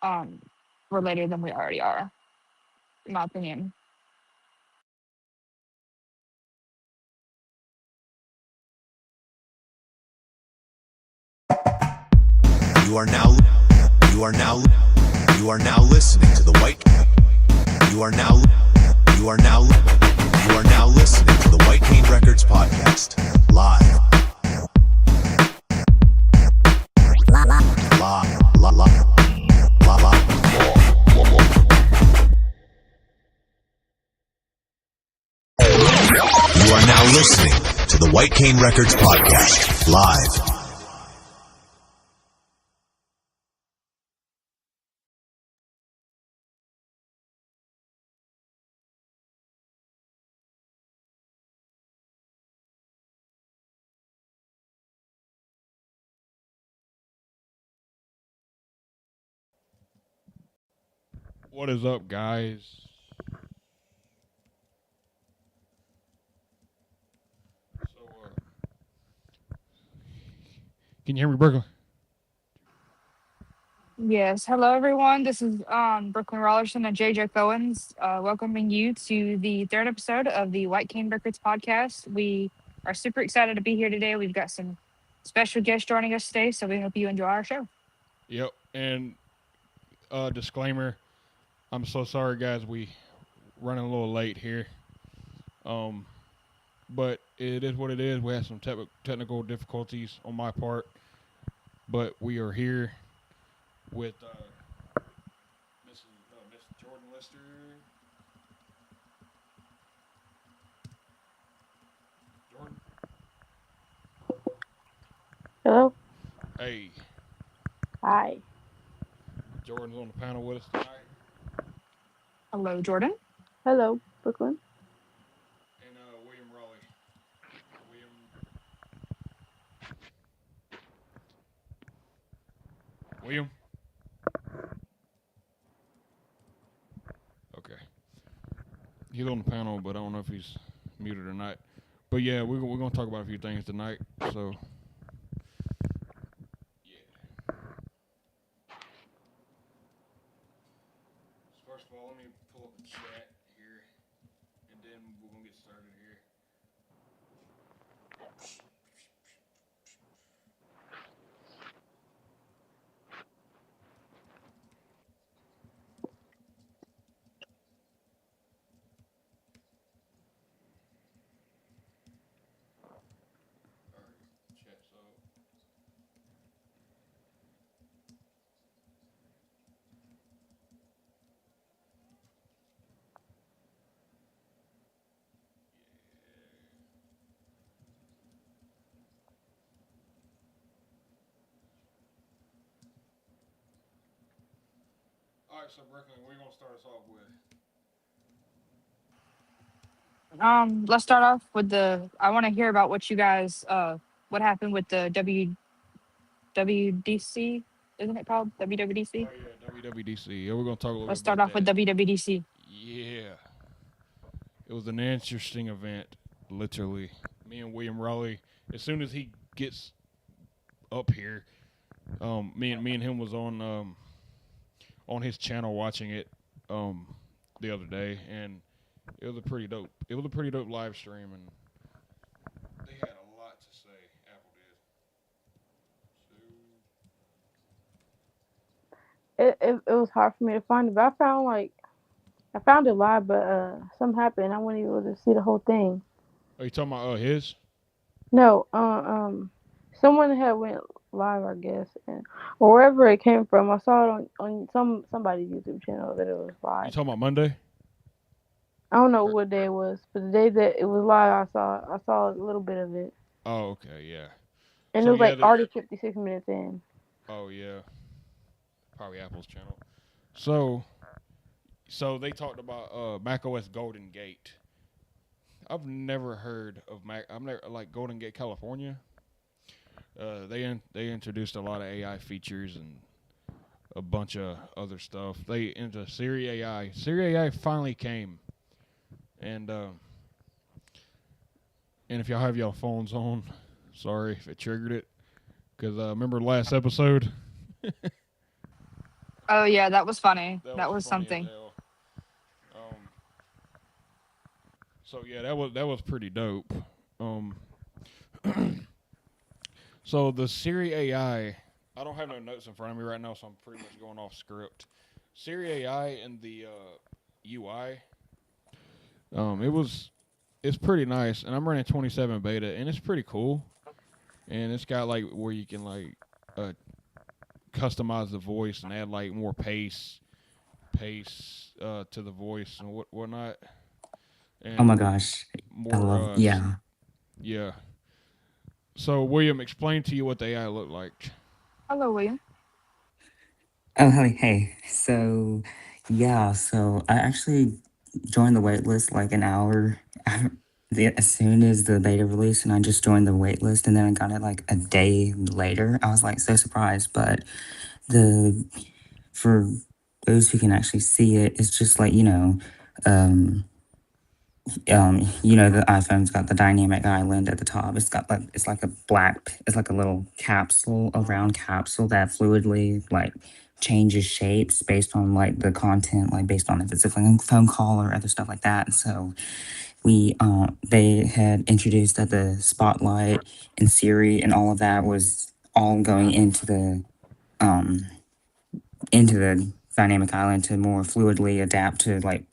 um, related than we already are, in my opinion. You are now, you are now, you are now listening to the White. You are now, you are now, you are now listening to the White Cane Records podcast live. You are now listening to the White Cane Records podcast live. What is up, guys? So, can you hear me, Brooklyn? Yes. Hello, everyone. This is Brooklyn Rollerson and JJ Cohen's welcoming you to the third episode of the White Cane Records podcast. We are super excited to be here today. We've got some special guests joining us today, so we hope you enjoy our show. Yep. And disclaimer: I'm so sorry, guys. We running a little late here. But it is what it is. We had some technical difficulties on my part, but we are here with Miss Jordan Lister. Jordan. Hello. Hey, Hi. Jordan's on the panel with us tonight. Hello, Jordan. Hello, Brooklyn. And William Raleigh. William? Okay. He's on the panel, but I don't know if he's muted or not. But yeah, we're going to talk about a few things tonight. So, yeah. So first of all, let me pull up the chat here, and then we're going to get started here. All right, so Brooklyn, what are you going to start us off with? Let's start off with I want to hear about what you guys what happened with the WWDC, isn't it called WWDC? Oh, yeah, WWDC. Yeah, we're going to talk a little Let's bit start about off with that. WWDC. Yeah. It was an interesting event, literally. Me and William Raleigh, as soon as he gets up here, me and him was on his channel watching it the other day, and it was a pretty dope live stream, and they had a lot to say. Apple did. It was hard for me to find it, but I found it live, but something happened. I wasn't able to see the whole thing. Are you talking about his? No, someone had went live, I guess, or wherever it came from. I saw it on somebody's YouTube channel that it was You live. talking about Monday? I don't know what day it was, but the day that it was live, I saw a little bit of it, Oh, okay, yeah. and So, it was yeah, like already 56 minutes in. Oh, yeah. Probably Apple's channel. So they talked about macOS Golden Gate. I've never heard of I'm never like Golden Gate, California. They introduced a lot of AI features and a bunch of other stuff. They into Siri AI. Siri AI finally came, and if y'all have y'all phones on, sorry if it triggered it, because remember last episode. Oh yeah, that was funny. That was That was funny as something. hell. Um, so yeah, that was pretty dope. Um, so the Siri I don't have no notes in front of me right now, so I'm pretty much going off script. Siri AI and the UI, it was it's pretty nice, and I'm running 27 beta, and it's pretty cool. And it's got like where you can like uh, customize the voice and add like more pace to the voice and whatnot, Oh my and gosh. I more love, yeah. yeah. So William, explain to you what the AI looked like. Hello, William. Oh, hey. So, yeah, so I actually joined the wait list like an hour as soon as the beta released, and I just joined the wait list, and then I got it like a day later. I was like so surprised, but the for those who can actually see it, it's just like, um, the iPhone's got the dynamic island at the top. It's like a it's like a little capsule, a round capsule that fluidly like changes shapes based on like the content, like based on if it's a phone call or other stuff like that. So they had introduced that the spotlight and Siri and all of that was all going um into the dynamic island to more fluidly adapt to like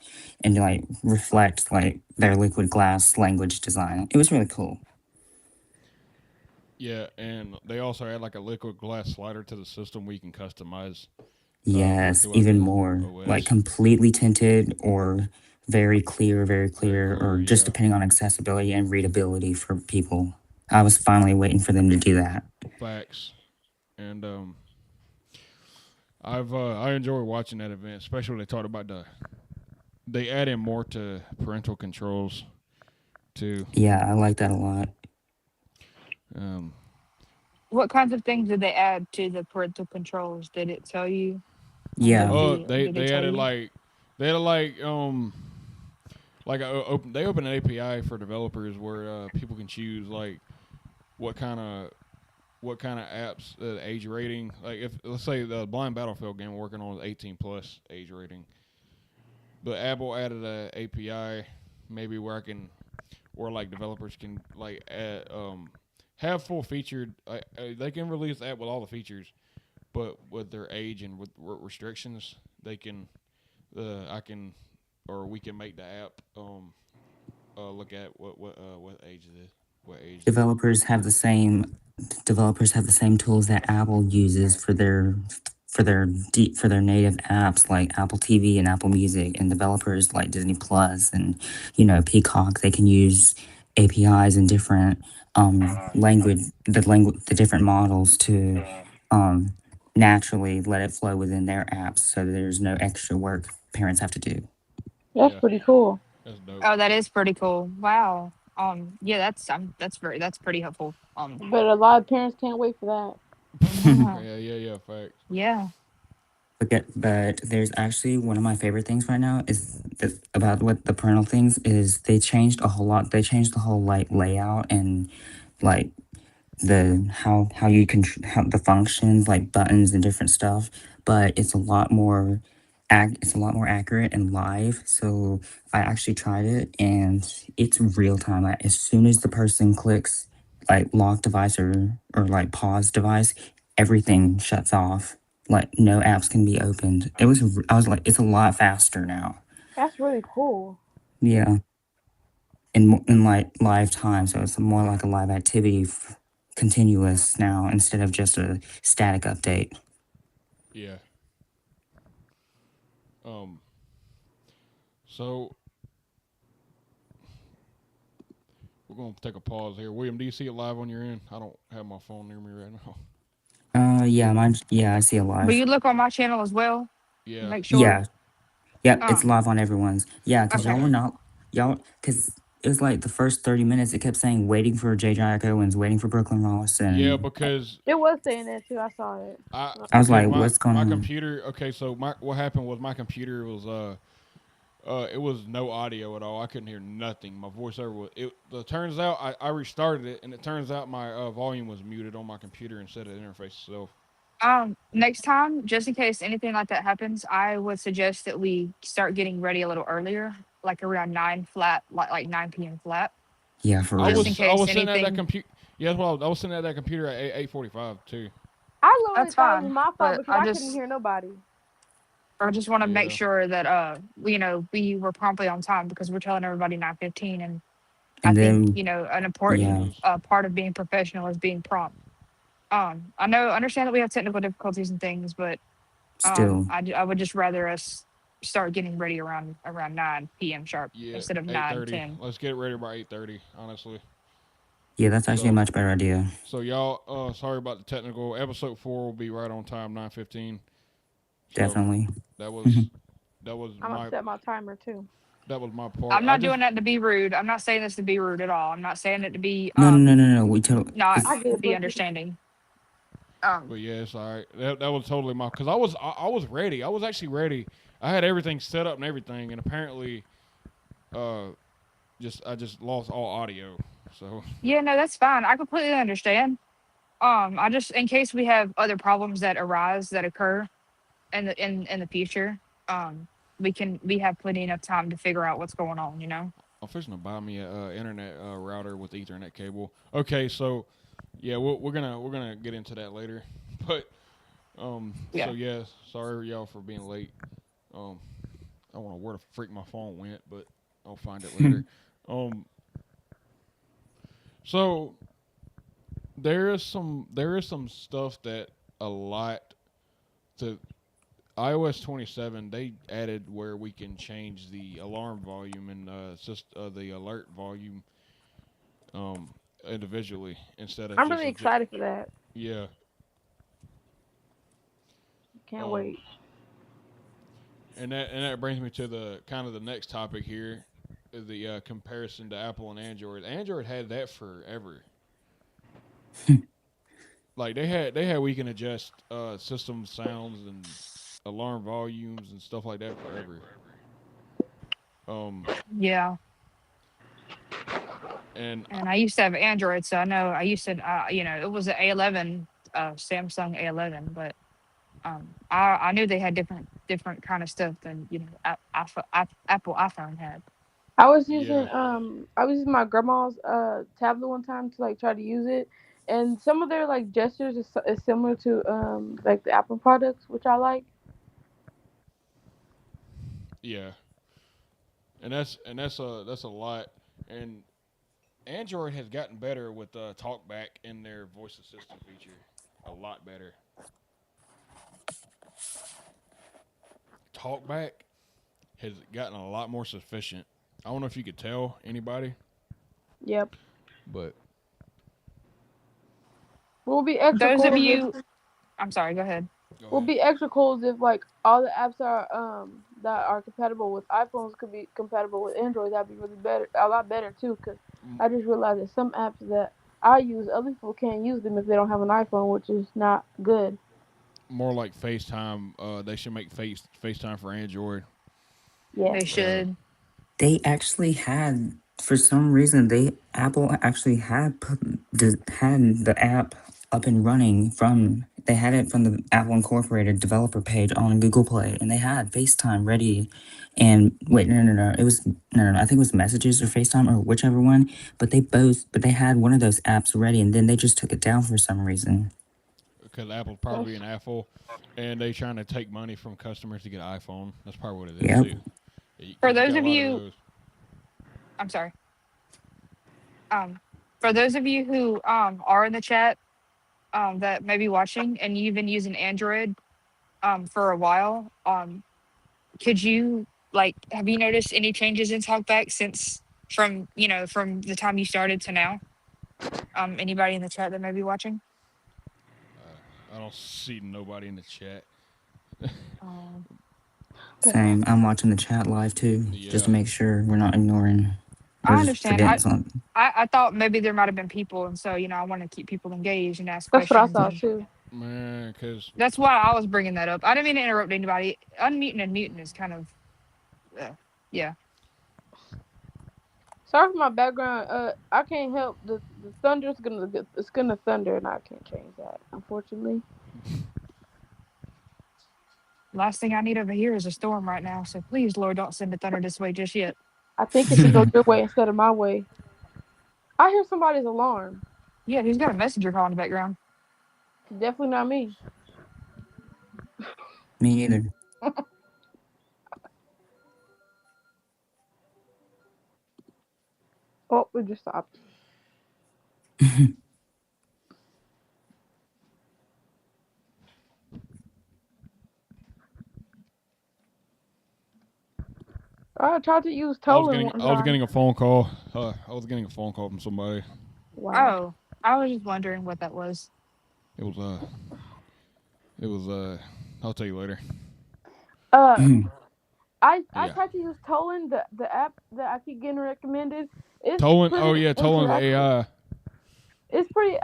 and to like reflect like their liquid glass language design. It was really cool. Yeah, and they also add like a liquid glass slider to the system where you can customize Yes, throughout even the more like OS. completely tinted or very Very clear, or clear, just yeah. depending on accessibility and readability for people. I was finally waiting for them to do that. Facts. And I enjoy watching that event, especially when they talked about they add in more to parental controls too. Yeah, I like that a lot. Um, What kinds of things did they add to the parental controls? Did it tell you? Yeah, Did they they tell added you? like they added like they opened an API for developers where people can choose like what kind of what kind of apps age rating. Like if let's say the Blind Battlefield game we're working on is 18 plus age rating, but Apple added a API maybe where I can where like developers can like have full featured. They can release the app with all the features, but with their age and with restrictions, they can I can or we can make the app look at what age it is, what age they are. developers have the same developers have the same tools that Apple uses for their native apps like Apple TV and Apple Music, and developers like Disney Plus and Peacock. They can use APIs and different the different models to um, naturally let it flow within their apps, so there's no extra work parents have to do. That's Yeah, pretty cool. that's dope. Oh, that is pretty cool. Wow. Yeah, that's pretty helpful. But a lot of parents can't wait for that. Yeah, facts. Yeah. But there's actually one of my favorite things right now is about what the parental things is they changed a whole lot. They changed the whole like layout and like the how you can how the functions like buttons and different stuff, but it's a lot more accurate and live. So I actually tried it, and it's real time. Like as soon as the person clicks like lock device or like pause device, everything shuts off. Like no apps can be opened. I was like, it's a lot faster now. That's really cool. Yeah, in like live time, so it's more like a live activity, continuous now instead of just a static update. Yeah. Um. So we're gonna take a pause here. William, do you see it live on your end? I don't have my phone near me right now. Yeah, mine. Yeah, I see it Will live. you look on my channel as well? Yeah. Make sure. Yeah, yep, it's Um. live on everyone's. Yeah, because Okay. because it was like the first 30 minutes. It kept saying waiting for J. Jack Owens, waiting for Brooklyn Ross, Yeah, and because It was saying that too. I saw it. I was because like, what's going my on? computer. Okay, so my what happened was my computer was it was no audio at all. I couldn't hear nothing. My voiceover was it turns out I restarted it and it turns out my volume was muted on my computer instead of the interface itself. Next time, just in case anything like that happens, I would suggest that we start getting ready a little earlier, like around 9 flat, like 9 p.m. flat, Yeah, for I just real. in was I case was sitting at that anything. computer. Yeah, well, I was sitting at that computer at 8:45 too. I literally That's thought it was fine, my fault but because I couldn't hear nobody. I just want to make Yeah, sure that we were promptly on time because we're telling everybody 9:15, and I And think then, an it important yeah, was. part of being professional is being prompt. Understand that we have technical difficulties and things, but still, I would just rather us start getting ready around 9 p.m. sharp Yeah, instead of 8:30. 9:10. Let's get it ready by 8:30. Honestly. yeah, that's actually a So much better idea. y'all, sorry about the technical. Episode 4 will be right on time, 9:15. So Definitely. that was that was I'm gonna my set my timer too. part. I'm I not just doing that to be rude. I'm not saying this to be rude at all. I'm not saying it to be No, no, no, no, no. not I get be Brooklyn. understanding. But yeah, it's all right. That was totally my because I was ready. I was actually ready. I had everything set up and everything, and apparently, uh, I just lost all audio. So Yeah, no, that's fine. I completely understand. I just in case we have other problems that arise that occur in the future, we have plenty enough time to figure out what's going on. I'm fixing to buy me a internet router with Ethernet cable. Okay, so yeah, we're gonna get into that later. But so Yeah. yeah, sorry y'all for being late. Um, I don't know where the freak my phone went, but I'll find it later. Um, so there is some stuff that a lot to iOS 27 they added where we can change the alarm volume and just the alert volume um individually instead of I'm just really excited for that. yeah. Can't um wait. and that brings me to the kind of the next topic here, the comparison to Apple and Android. Android had that forever. Like they had we can adjust system sounds and alarm volumes and stuff like that forever. Um Yeah. and And I used to have Android, so I know I used to, it was an A11, Samsung A11, but I knew they had different kind of stuff than Apple iPhone had. yeah, I was using my grandma's tablet one time to like try to use it, and some of their like gestures is similar to like the Apple products, which I like. yeah, that's a lot. And Android has gotten better with TalkBack in their voice assistant feature, a lot better. TalkBack has gotten a lot more sufficient. I don't know if you could tell anybody, Yep. but What would be extra Those of cool is if you, I'm sorry, go ahead. go what would ahead. be extra cool is if like all the apps are that are compatible with iPhones could be compatible with Android. That'd be really better, a lot better too. Cause I just realized that some apps that I use, other people can't use them if they don't have an iPhone, which is not good. More like FaceTime. They should make FaceTime for Android. Yeah. They Uh, should. They actually had, for some reason, Apple actually had the app up and running from. They had it from the Apple Incorporated developer page on Google Play, and they had FaceTime ready. And wait, no, no, no, it was no, no, no. I think it was Messages or FaceTime or whichever one. But they had one of those apps ready, and then they just took it down for some reason. because Apple's probably an Apple, and they trying to take money from customers to get an iPhone. That's probably what it is Yep. too. For Because you those got a of lot of you, those. I'm sorry. For those of you who are in the chat that may be watching and you've been using Android for a while, could you have you noticed any changes in TalkBack since from the time you started to now? Anybody in the chat that may be watching? I don't see nobody in the chat. Um, Same. I'm watching the chat live too, just Yeah, to make sure we're not ignoring or I just understand. forgetting something. I thought maybe there might have been people, and so I want to keep people engaged and ask That's what I questions, thought and too. man. Because that's why I was bringing that up. I didn't mean to interrupt anybody. Unmuting and muting is kind of, yeah. Sorry for my background. I can't help the thunder's it's gonna thunder, and I can't change that, unfortunately. Last thing I need over here is a storm right now. So please, Lord, don't send the thunder this way just yet. I think it should go your way instead of my way. I hear somebody's alarm. Yeah, who's got a messenger call in the background? Definitely not me. Me either. Oh, we just stopped. I tried to use Tolan one I was time. getting a phone call. I was getting a phone call from somebody. Wow. Oh, I was just wondering what that was. It was it was I'll tell you later. Uh, I Yeah. tried to use Tolan, the app that I keep getting recommended. It's Tolan. Oh pretty yeah, Tolan's interactive. AI. It's pretty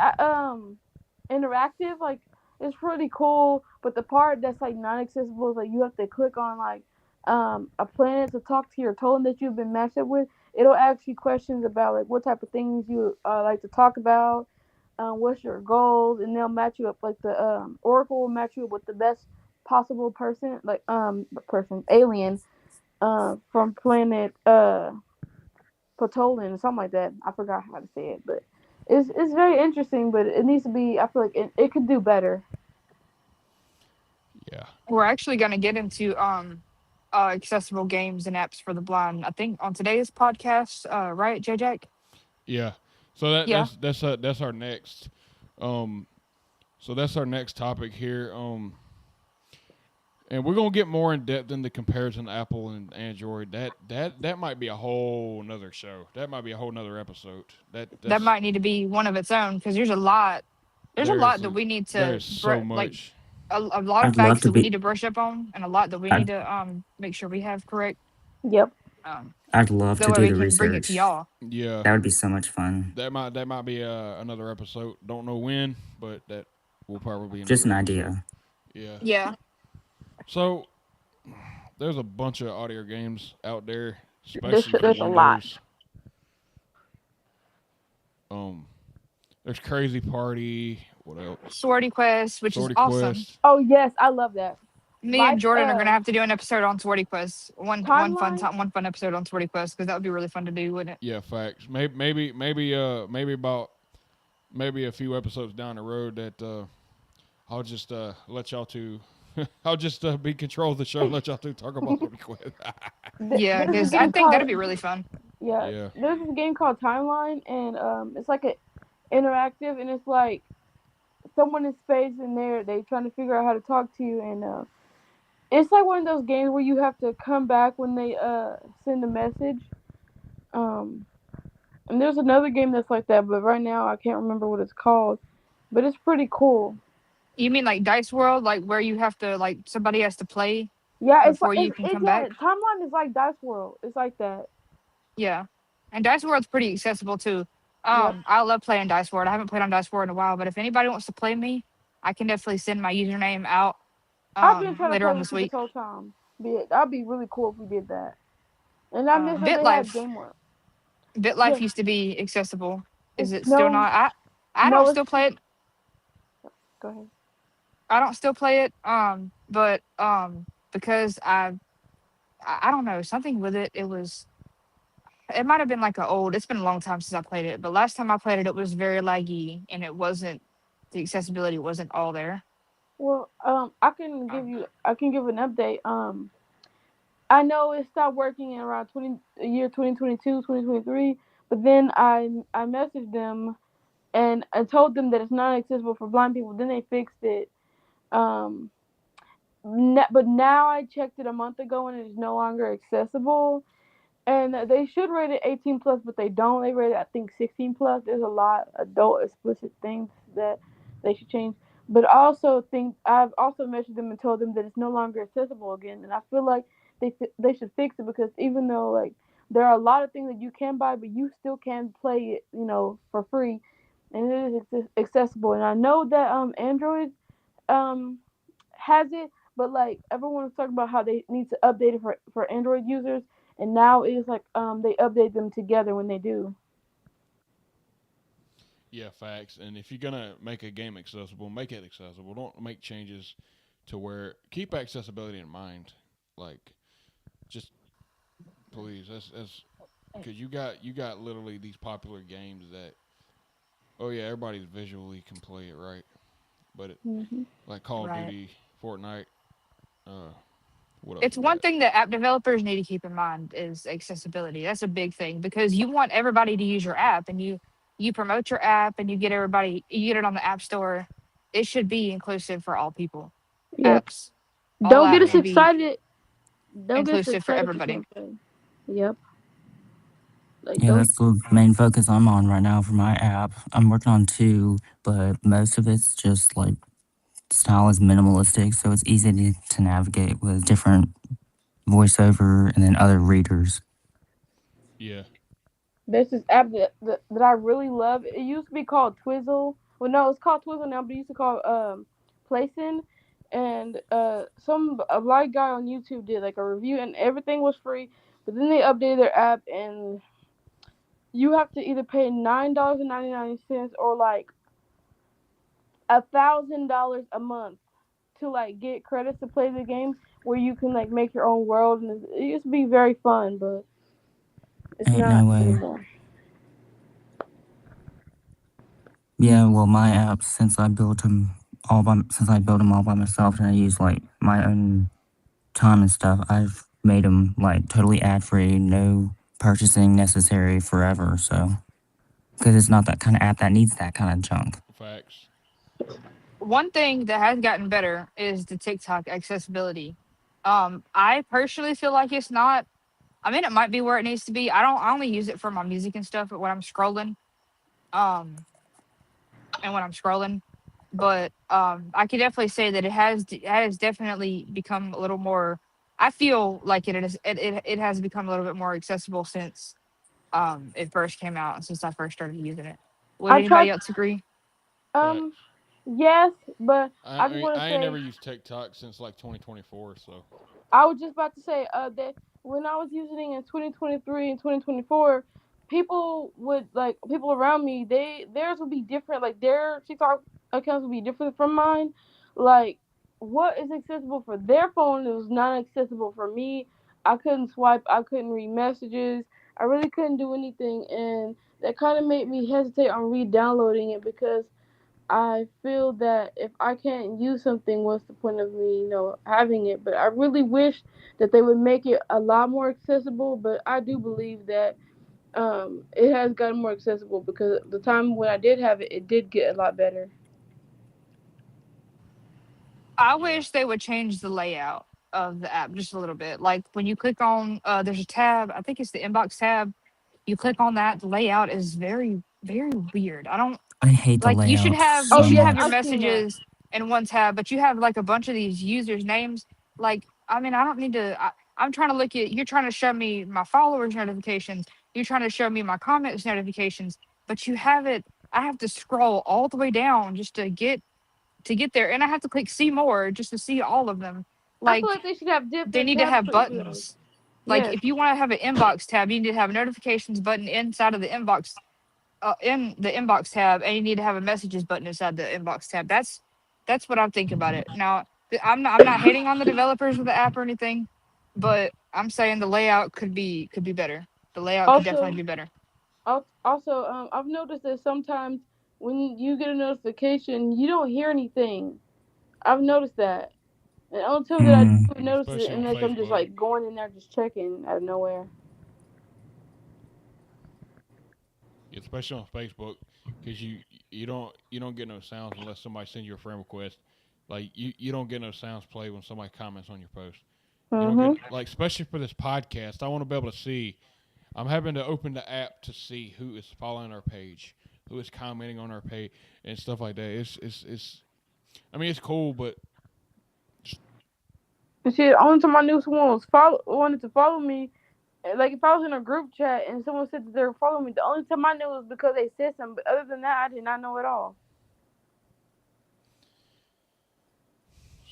interactive. Like it's pretty cool. But the part that's like non-accessible is like you have to click on like a planet to talk to your Tolan that you've been matched up with. It'll ask you questions about like what type of things you like to talk about. What's your goals, and they'll match you up. Like the Oracle will match you up with the best possible person, like person alien from planet Patolin or something like that. I forgot how to say it, but it's very interesting. But it needs to be. I feel like it could do better. Yeah. We're actually going to get into accessible games and apps for the blind. I think on today's podcast, right, J Jack? Yeah. So Yeah. that's our next. Um. So that's our next topic here. And we're gonna get more in depth in the comparison of Apple and Android. That might be a whole nother show. That might be a whole nother episode. That That's might need to be one of its own because there's a lot. There's a lot that we need to there's so like much. a lot of I'd love facts to that we be. need to brush up on, and a lot that we need I'd, to make sure we have correct. Yep. Um, I'd love that to way do we the can bring it to research. y'all. Yeah. That would be so much fun. That might be another episode. Don't know when, but that will probably be Just another an episode. idea. Yeah. Yeah. So there's a bunch of audio games out there, especially for There's a lot. Windows. Um, there's Crazy Party. What else? Swordy Quest, which is Sorty awesome. Quest. Oh yes, I love that. Me and Life Jordan are gonna have to do an episode on Swordy Quest. timeline. One fun episode on Swordy Quest because that would be really fun to do, wouldn't it? Yeah, facts. Maybe about maybe a few episodes down the road that I'll just let y'all two. I'll just be control of the show. And let y'all two talk about Sorty Quest. Yeah, There's this because I game think that'd called be really fun. yeah. Yeah. There's this game called Timeline, and it's like a interactive, and it's like someone in space, and they trying to figure out how to talk to you, and it's like one of those games where you have to come back when they send a message. Um, and there's another game that's like that, but right now I can't remember what it's called. But it's pretty cool. You mean like Dice World, like where you have to like somebody has to play Yeah, it's like before you can come yeah. back? Timeline is like Dice World. It's like that. Yeah, and Dice World's pretty accessible too. Yep. I love playing Dice World. I haven't played on Dice World in a while, but if anybody wants to play me, I can definitely send my username out I've been trying to later play on with this you this week. whole time. That'd be really cool if we did that. And I miss that they had BitLife game work. BitLife Yeah. used to be accessible. Is It's it still no, not? I no. don't It's still play it. go ahead. I don't still play it. But because I don't know something with it. It might have been like a old. It's been a long time since I played it. But last time I played it, it was very laggy, and it wasn't the accessibility wasn't all there. Well, Um, I can give an update. I know it stopped working in around year 2022, 2023. But then I messaged them and I told them that it's not accessible for blind people. Then they fixed it. Um, but now I checked it a month ago and it is no longer accessible. And they should rate it 18 plus, but they don't. They rate it, I think, 16 plus. There's a lot of adult explicit things that they should change. But I also think I've also messaged them and told them that it's no longer accessible again. And I feel like they should fix it because even though like there are a lot of things that you can buy, but you still can play it, for free, and it is accessible. And I know that Android um has it, but like everyone was talking about how they need to update it for Android users, and now it's like they update them together when they do. Yeah, facts. And if you're gonna make a game accessible, make it accessible. Don't make changes to where keep accessibility in mind. Like, just please, that's because you got literally these popular games that, oh yeah, everybody's visually can play it, right, but Hmm. like Call of Right. Duty, Fortnite, uh, what else It's we one got? thing that app developers need to keep in mind is accessibility. That's a big thing because you want everybody to use your app and you promote your app and you get it on the app store. It should be inclusive for all people. Yep. Apps, all Don't get apps us should be excited. Don't get us inclusive for excited for everybody. something. Yep. Like Yeah, don't. that's the main focus I'm on right now for my app. I'm working on two, but most of it's just like style is minimalistic, so it's easy to navigate with different voiceover and then other readers. Yeah, There's this app that I really love. It used to be called Twizzle. Well, no, it's called Twizzle now, but it used to call Playson. And a black guy on YouTube did like a review, and everything was free. But then they updated their app, and you have to either pay $9.99 or like $1,000 a month to like get credits to play the game, where you can like make your own world, and it used to be very fun, but it's Ain't not no way. anymore. Yeah, well, my apps since I built them all by myself and I use like my own time and stuff. I've made them like totally ad free, no purchasing necessary forever. So because it's not that kind of app that needs that kind of junk. facts. One thing that has gotten better is the TikTok accessibility. I personally feel like it's not. I mean, it might be where it needs to be. I only use it for my music and stuff, but when I'm scrolling, um, and when I'm scrolling, but I can definitely say that it has definitely become a little more. I feel like it has become a little bit more accessible since it first came out and since I first started using it. Would I anybody tried. else agree? Um, Facts. yes, but I I just mean, want to I ain't say never used TikTok since like 2024. So I was just about to say that when I was using it in 2023 and 2024, people around me, theirs would be different. Like their TikTok accounts would be different from mine. Like what is accessible for their phone is not accessible for me. I couldn't swipe. I couldn't read messages. I really couldn't do anything, and that kind of made me hesitate on re-downloading it because I feel that if I can't use something, what's the point of me, having it? But I really wish that they would make it a lot more accessible. But I do believe that it has gotten more accessible because the time when I did have it, it did get a lot better. I yeah, wish they would change the layout of the app just a little bit. Like when you click on, there's a tab. I think it's the inbox tab. You click on that. The layout is very, very weird. I don't I hate the like. layout Oh You so should yes, have your much. I've seen that. messages in one tab, but you have like a bunch of these users' names. Like, I mean, I don't need to. I'm trying to look at. You're trying to show me my followers notifications. You're trying to show me my comments notifications, but you have it. I have to scroll all the way down just to get there, and I have to click see more just to see all of them. I feel like Like they should have they different need to tabs have for those. buttons. Like Yes. if you want to have an inbox tab, you need to have a notifications button inside of the inbox in the inbox tab, and you need to have a messages button inside the inbox tab. That's what I'm thinking about it. Now, I'm not hating on the developers of the app or anything, but I'm saying the layout could be better. The layout could definitely Also, be better. I've noticed that sometimes when you get a notification, you don't hear anything. I've noticed that. And the only time that I Hmm. do notice it especially on unless I'm just Facebook. like going in there just checking out of nowhere. Especially on Facebook, because you don't get no sounds unless somebody sends you a friend request. Like you don't get no sounds played when somebody comments on your post. You don't get Mhm. like especially for this podcast. I want to be able to see. I'm having to open the app to see who is following our page, who is commenting on our page, and stuff like that. It's. I mean, it's cool, but And shit, only time I knew someone wanted to follow me, like if I was in a group chat and someone said that they were following me, the only time I knew was because they said something. But other than that, I did not know at all.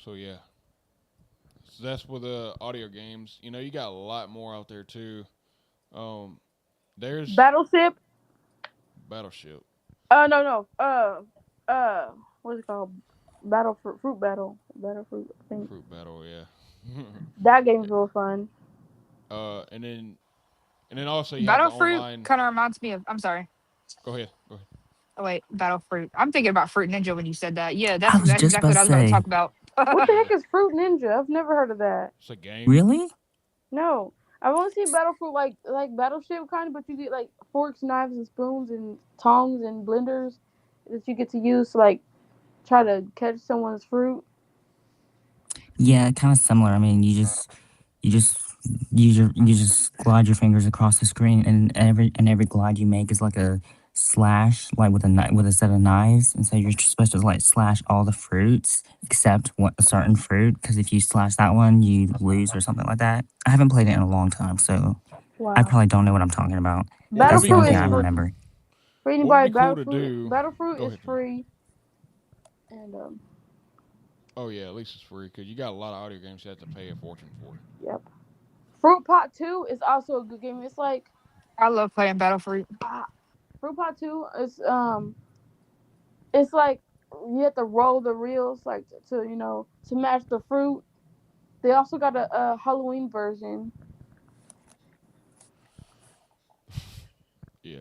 so yeah. So that's with the audio games. You got a lot more out there too. Um, there's Battleship. Battleship. No. What's it called? Fruit Battle, Battle Fruit. I think Fruit battle, yeah. that game's real fun. And then also you have the Battle fruit online. kind of reminds me of. I'm sorry. Go ahead. Go ahead. Oh wait, battle fruit. I'm thinking about Fruit Ninja when you said that. Yeah, I was that's just about exactly to what I was about to say, talk about. What the Yeah, heck is Fruit Ninja? I've never heard of that. it's a game. really? No, I've only seen Battle Fruit like Battleship kind of, but you get like forks, knives, and spoons, and tongs and blenders that you get to use to like try to catch someone's fruit. Yeah, kind of similar. I mean, you just you just glide your fingers across the screen, and every glide you make is like a slash, like with with a set of knives, and so you're supposed to like slash all the fruits except one a certain fruit, because if you slash that one, you lose or something like that. I haven't played it in a long time, so I Wow. probably don't know what I'm talking about. What would Battle That's be the only Fruit thing is I cool? free remember. for What would anybody. be cool to do? Battle Fruit Go is ahead, Jimmy. free, and Oh yeah, at least it's free because you got a lot of audio games you have to pay a fortune for. yep. Fruit Pot 2 is also a good game. It's like I love playing battle fruit. uh, Fruit Pot 2 is it's like you have to roll the reels like to to match the fruit. They also got a Halloween version. Yeah,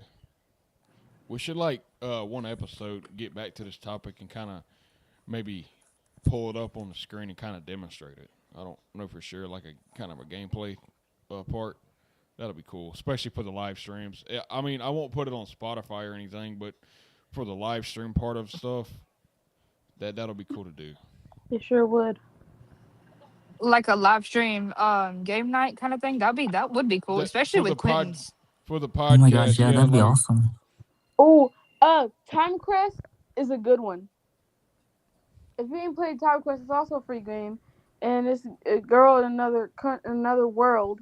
we should like one episode get back to this topic and kind of maybe pull it up on the screen and kind of demonstrate it. I don't know for sure, like a kind of a gameplay part. That'll be cool, especially for the live streams. I mean, I won't put it on Spotify or anything, but for the live stream part of stuff, that'll be cool to do. It sure would. Like a live stream game night kind of thing. That would be cool, That especially with Quentin's. for the Oh my gosh, podcast, yeah, yeah, that'd be like awesome. Oh, Time Quest is a good one. If you ain't played Time Quest, it's also a free game, and it's a girl in another world.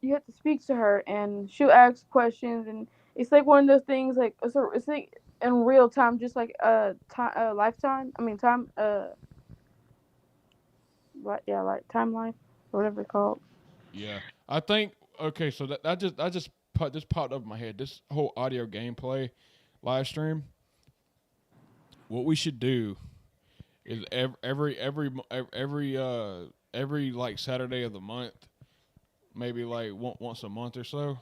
You have to speak to her, and she'll ask questions, and it's like one of those things like it's like in real time, just like time lifetime. I mean time what yeah like time life or whatever it's called. yeah. I think okay, so that just this popped up in my head. This whole audio gameplay live stream. What we should do is every like Saturday of the month, maybe like once a month or so,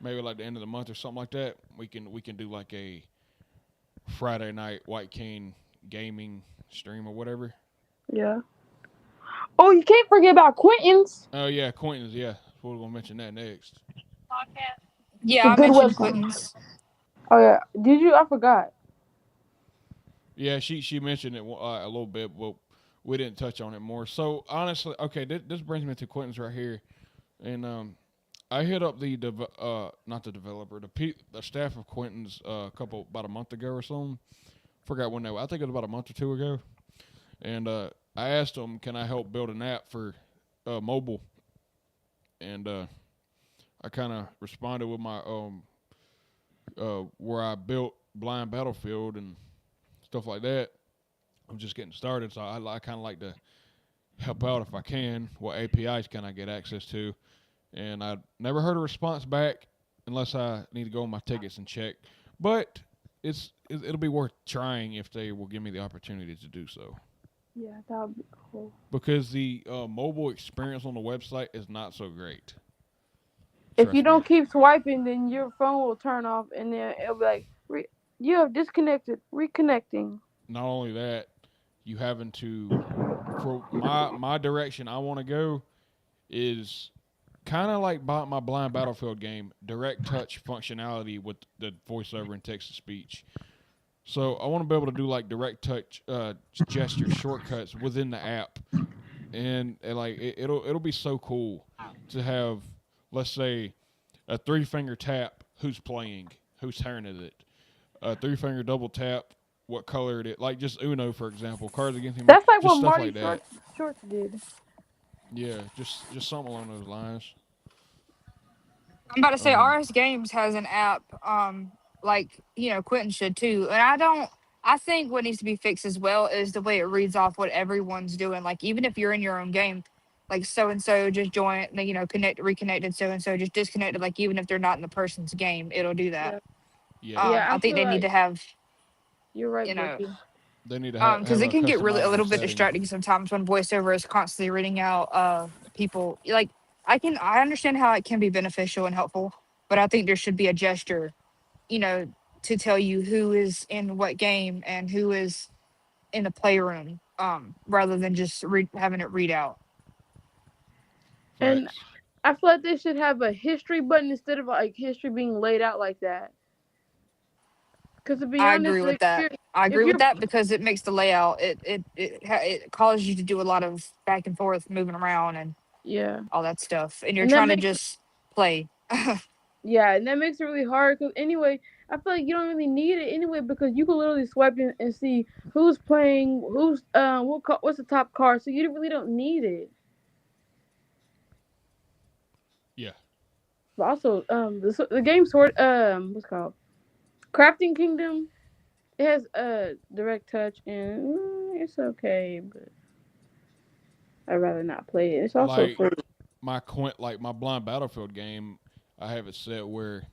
maybe like the end of the month or something like that. We can do like a Friday night White Cane gaming stream or whatever. Yeah. Oh, you can't forget about Quentin's. Oh yeah, acquaintance. Yeah, we're gonna mention that next. It's Yeah, a I good mentioned website. Quentin's. Oh yeah. Did you? I forgot. Yeah, she mentioned it a little bit, but we didn't touch on it more. So honestly, okay, this brings me to Quentin's right here, and I hit up the not the developer, the staff of Quentin's about a month ago or something. Forgot when they were. I think it was about a month or two ago, and I asked them, can I help build an app for mobile, and I kind of responded with my where I built Blind Battlefield and stuff like that. I'm just getting started, so I kind of like to help out if I can. What APIs can I get access to? And I never heard a response back unless I need to go on my tickets and check. But it'll be worth trying if they will give me the opportunity to do so. Yeah, that would be cool. Because the mobile experience on the website is not so great. If you Trust me. don't keep swiping, then your phone will turn off, and then it'll be like, "You have disconnected. Reconnecting." Not only that, you having to for my direction I want to go is kind of like my Blind Battlefield game, direct touch functionality with the voiceover and text to speech. So I want to be able to do like direct touch gesture shortcuts within the app, and like it'll be so cool to have, let's say, a three finger tap, who's playing, whose turn is it, a three finger double tap, what color it is, like just Uno for example, Cards Against Humanity, That's like just what stuff Marty like that. Shorts did. Yeah, just something along those lines. I'm about to say Um, RS Games has an app, like Quentin should too. And I think what needs to be fixed as well is the way it reads off what everyone's doing. Like even if you're in your own game, like so and so just joined, reconnected so and so just disconnected. Like even if they're not in the person's game, it'll do that. Yeah. yeah, Yeah, I I think feel they need to like have, you're right, you know, Brookie. They need to Because have it a can get really a customizable little bit setting. distracting sometimes when voiceover is constantly reading out people like I understand how it can be beneficial and helpful, but I think there should be a gesture, you know, to tell you who is in what game and who is in the playroom, rather than just having it read out. And Facts. I feel like they should have a history button instead of like history being laid out like that. Because to be I honest, agree with that. I if agree with you're that because it makes the layout it causes you to do a lot of back and forth moving around and yeah, all that stuff, and you're and that trying to makes just play. yeah, and that makes it really hard. Because anyway, I feel like you don't really need it anyway because you can literally swipe in and see who's playing, who's what's the top card. So you really don't need it. Yeah. But also, the game sort what's it called Crafting Kingdom. It has direct touch and it's okay, but I'd rather not play it. It's also Like free. like my blind battlefield game, I have it set where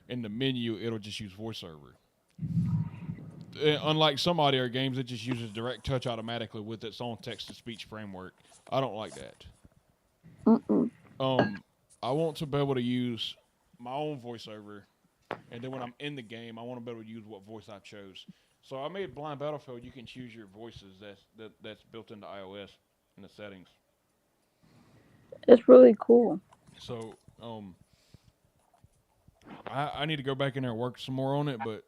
in the menu it'll just use voiceover. Unlike some audio games, it just uses direct touch automatically with its own text to speech framework. I don't like that. Mm-mm. Um, I want to be able to use my own voiceover, and then when I'm in the game, I want to be able to use what voice I chose. So I made Blind Battlefield. You can choose your voices. That's built into iOS in the settings. It's really cool. So I need to go back in there and work some more on it, but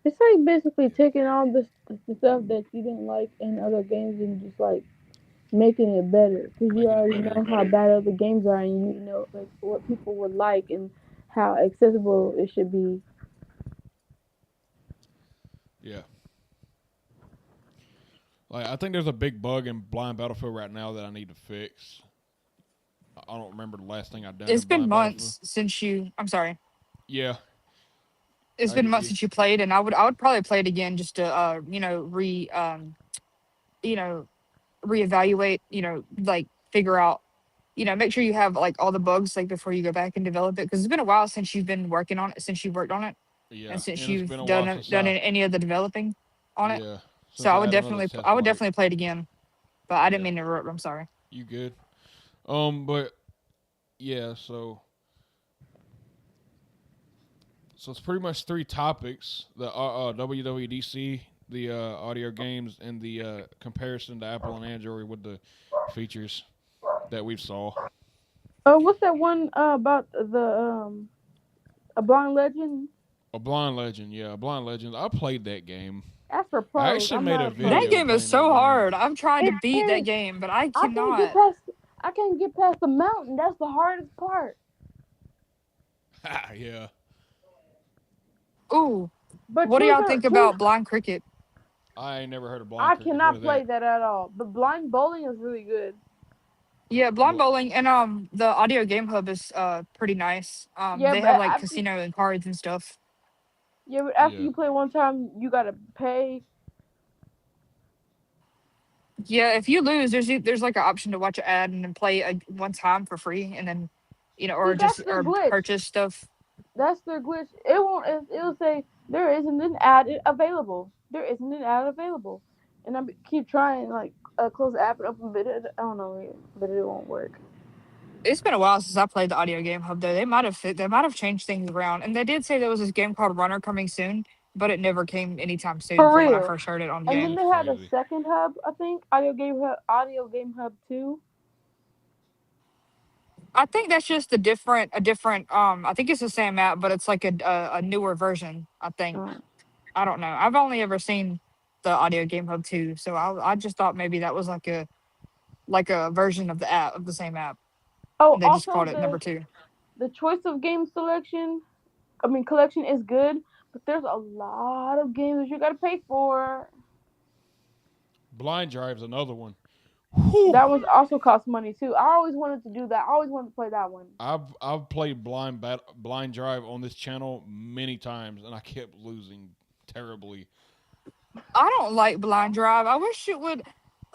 It's like basically yeah, taking all the stuff that you didn't like in other games and just like making it better because you making it already better know and how better. bad other games are and you know like what people would like and how accessible it should be. Yeah, like I think there's a big bug in Blind Battlefield right now that I need to fix. I don't remember the last thing I've done It's in been Blind Battlefield. months since you. I'm sorry. Yeah, It's I been get months you. since you played, and I would probably play it again just to you know reevaluate, like figure out, make sure you have like all the bugs like before you go back and develop it because it's been a while since you've been working on it, since you've worked on it, Yeah, and since and it's you've been a while since done I any of the developing on it. yeah So since I had another I test would flight. definitely play it again. But I didn't Yeah, mean to interrupt. I'm sorry. you good? But yeah, so it's pretty much three topics: the WWDC, the audio games, and the comparison to Apple and Android with the features that we saw. Oh, what's that one about the a blind legend? A Blind Legend, yeah, a Blind Legend. I played that game. That's for I pros. actually I'm made not a a pro. That video game is playing that so game. hard. I've tried to It beat that is. game, but I I can't get cannot. past. I can't get past the mountain. That's the hardest part. Yeah, Ooh, But what do y'all think truth, about Blind Cricket? I ain't never heard of Blind I Cricket. What cannot is play that? that at all. But blind bowling is really good. Yeah, blind What? bowling and the audio game hub is pretty nice. Yeah, They but have like after casino and cards and stuff. Yeah, you play one time, you gotta pay. Yeah, if you lose, there's like an option to watch an ad and then play one time for free, and then See, or that's just their or glitch. purchase stuff. That's their glitch. It won't. It'll say there isn't an ad available. There isn't an ad available, and I keep trying like close the app and open, but I don't know, but it won't work. It's been a while since I played the audio game hub though. They might have changed things around, and they did say there was this game called Runner coming soon, but it never came anytime soon For from when I real. first heard it on the And then game. that's they had a crazy. second hub, I think, Audio Game Hub 2. I think that's just a different. I think it's the same app, but it's like a newer version. I think. Uh, I don't know. I've only ever seen the audio game hub 2, so I just thought maybe that was like a version of the app of the same app, oh, and they just also called it number 2. the choice of game selection, I mean collection is good, but there's a lot of games that you gotta pay for. Blind Drive's another one. Whew. That one also costs money too. I always wanted to do that. I always wanted to play that one. I've played Blind Drive on this channel many times, and I kept losing terribly. I don't like blind drive. I wish it would.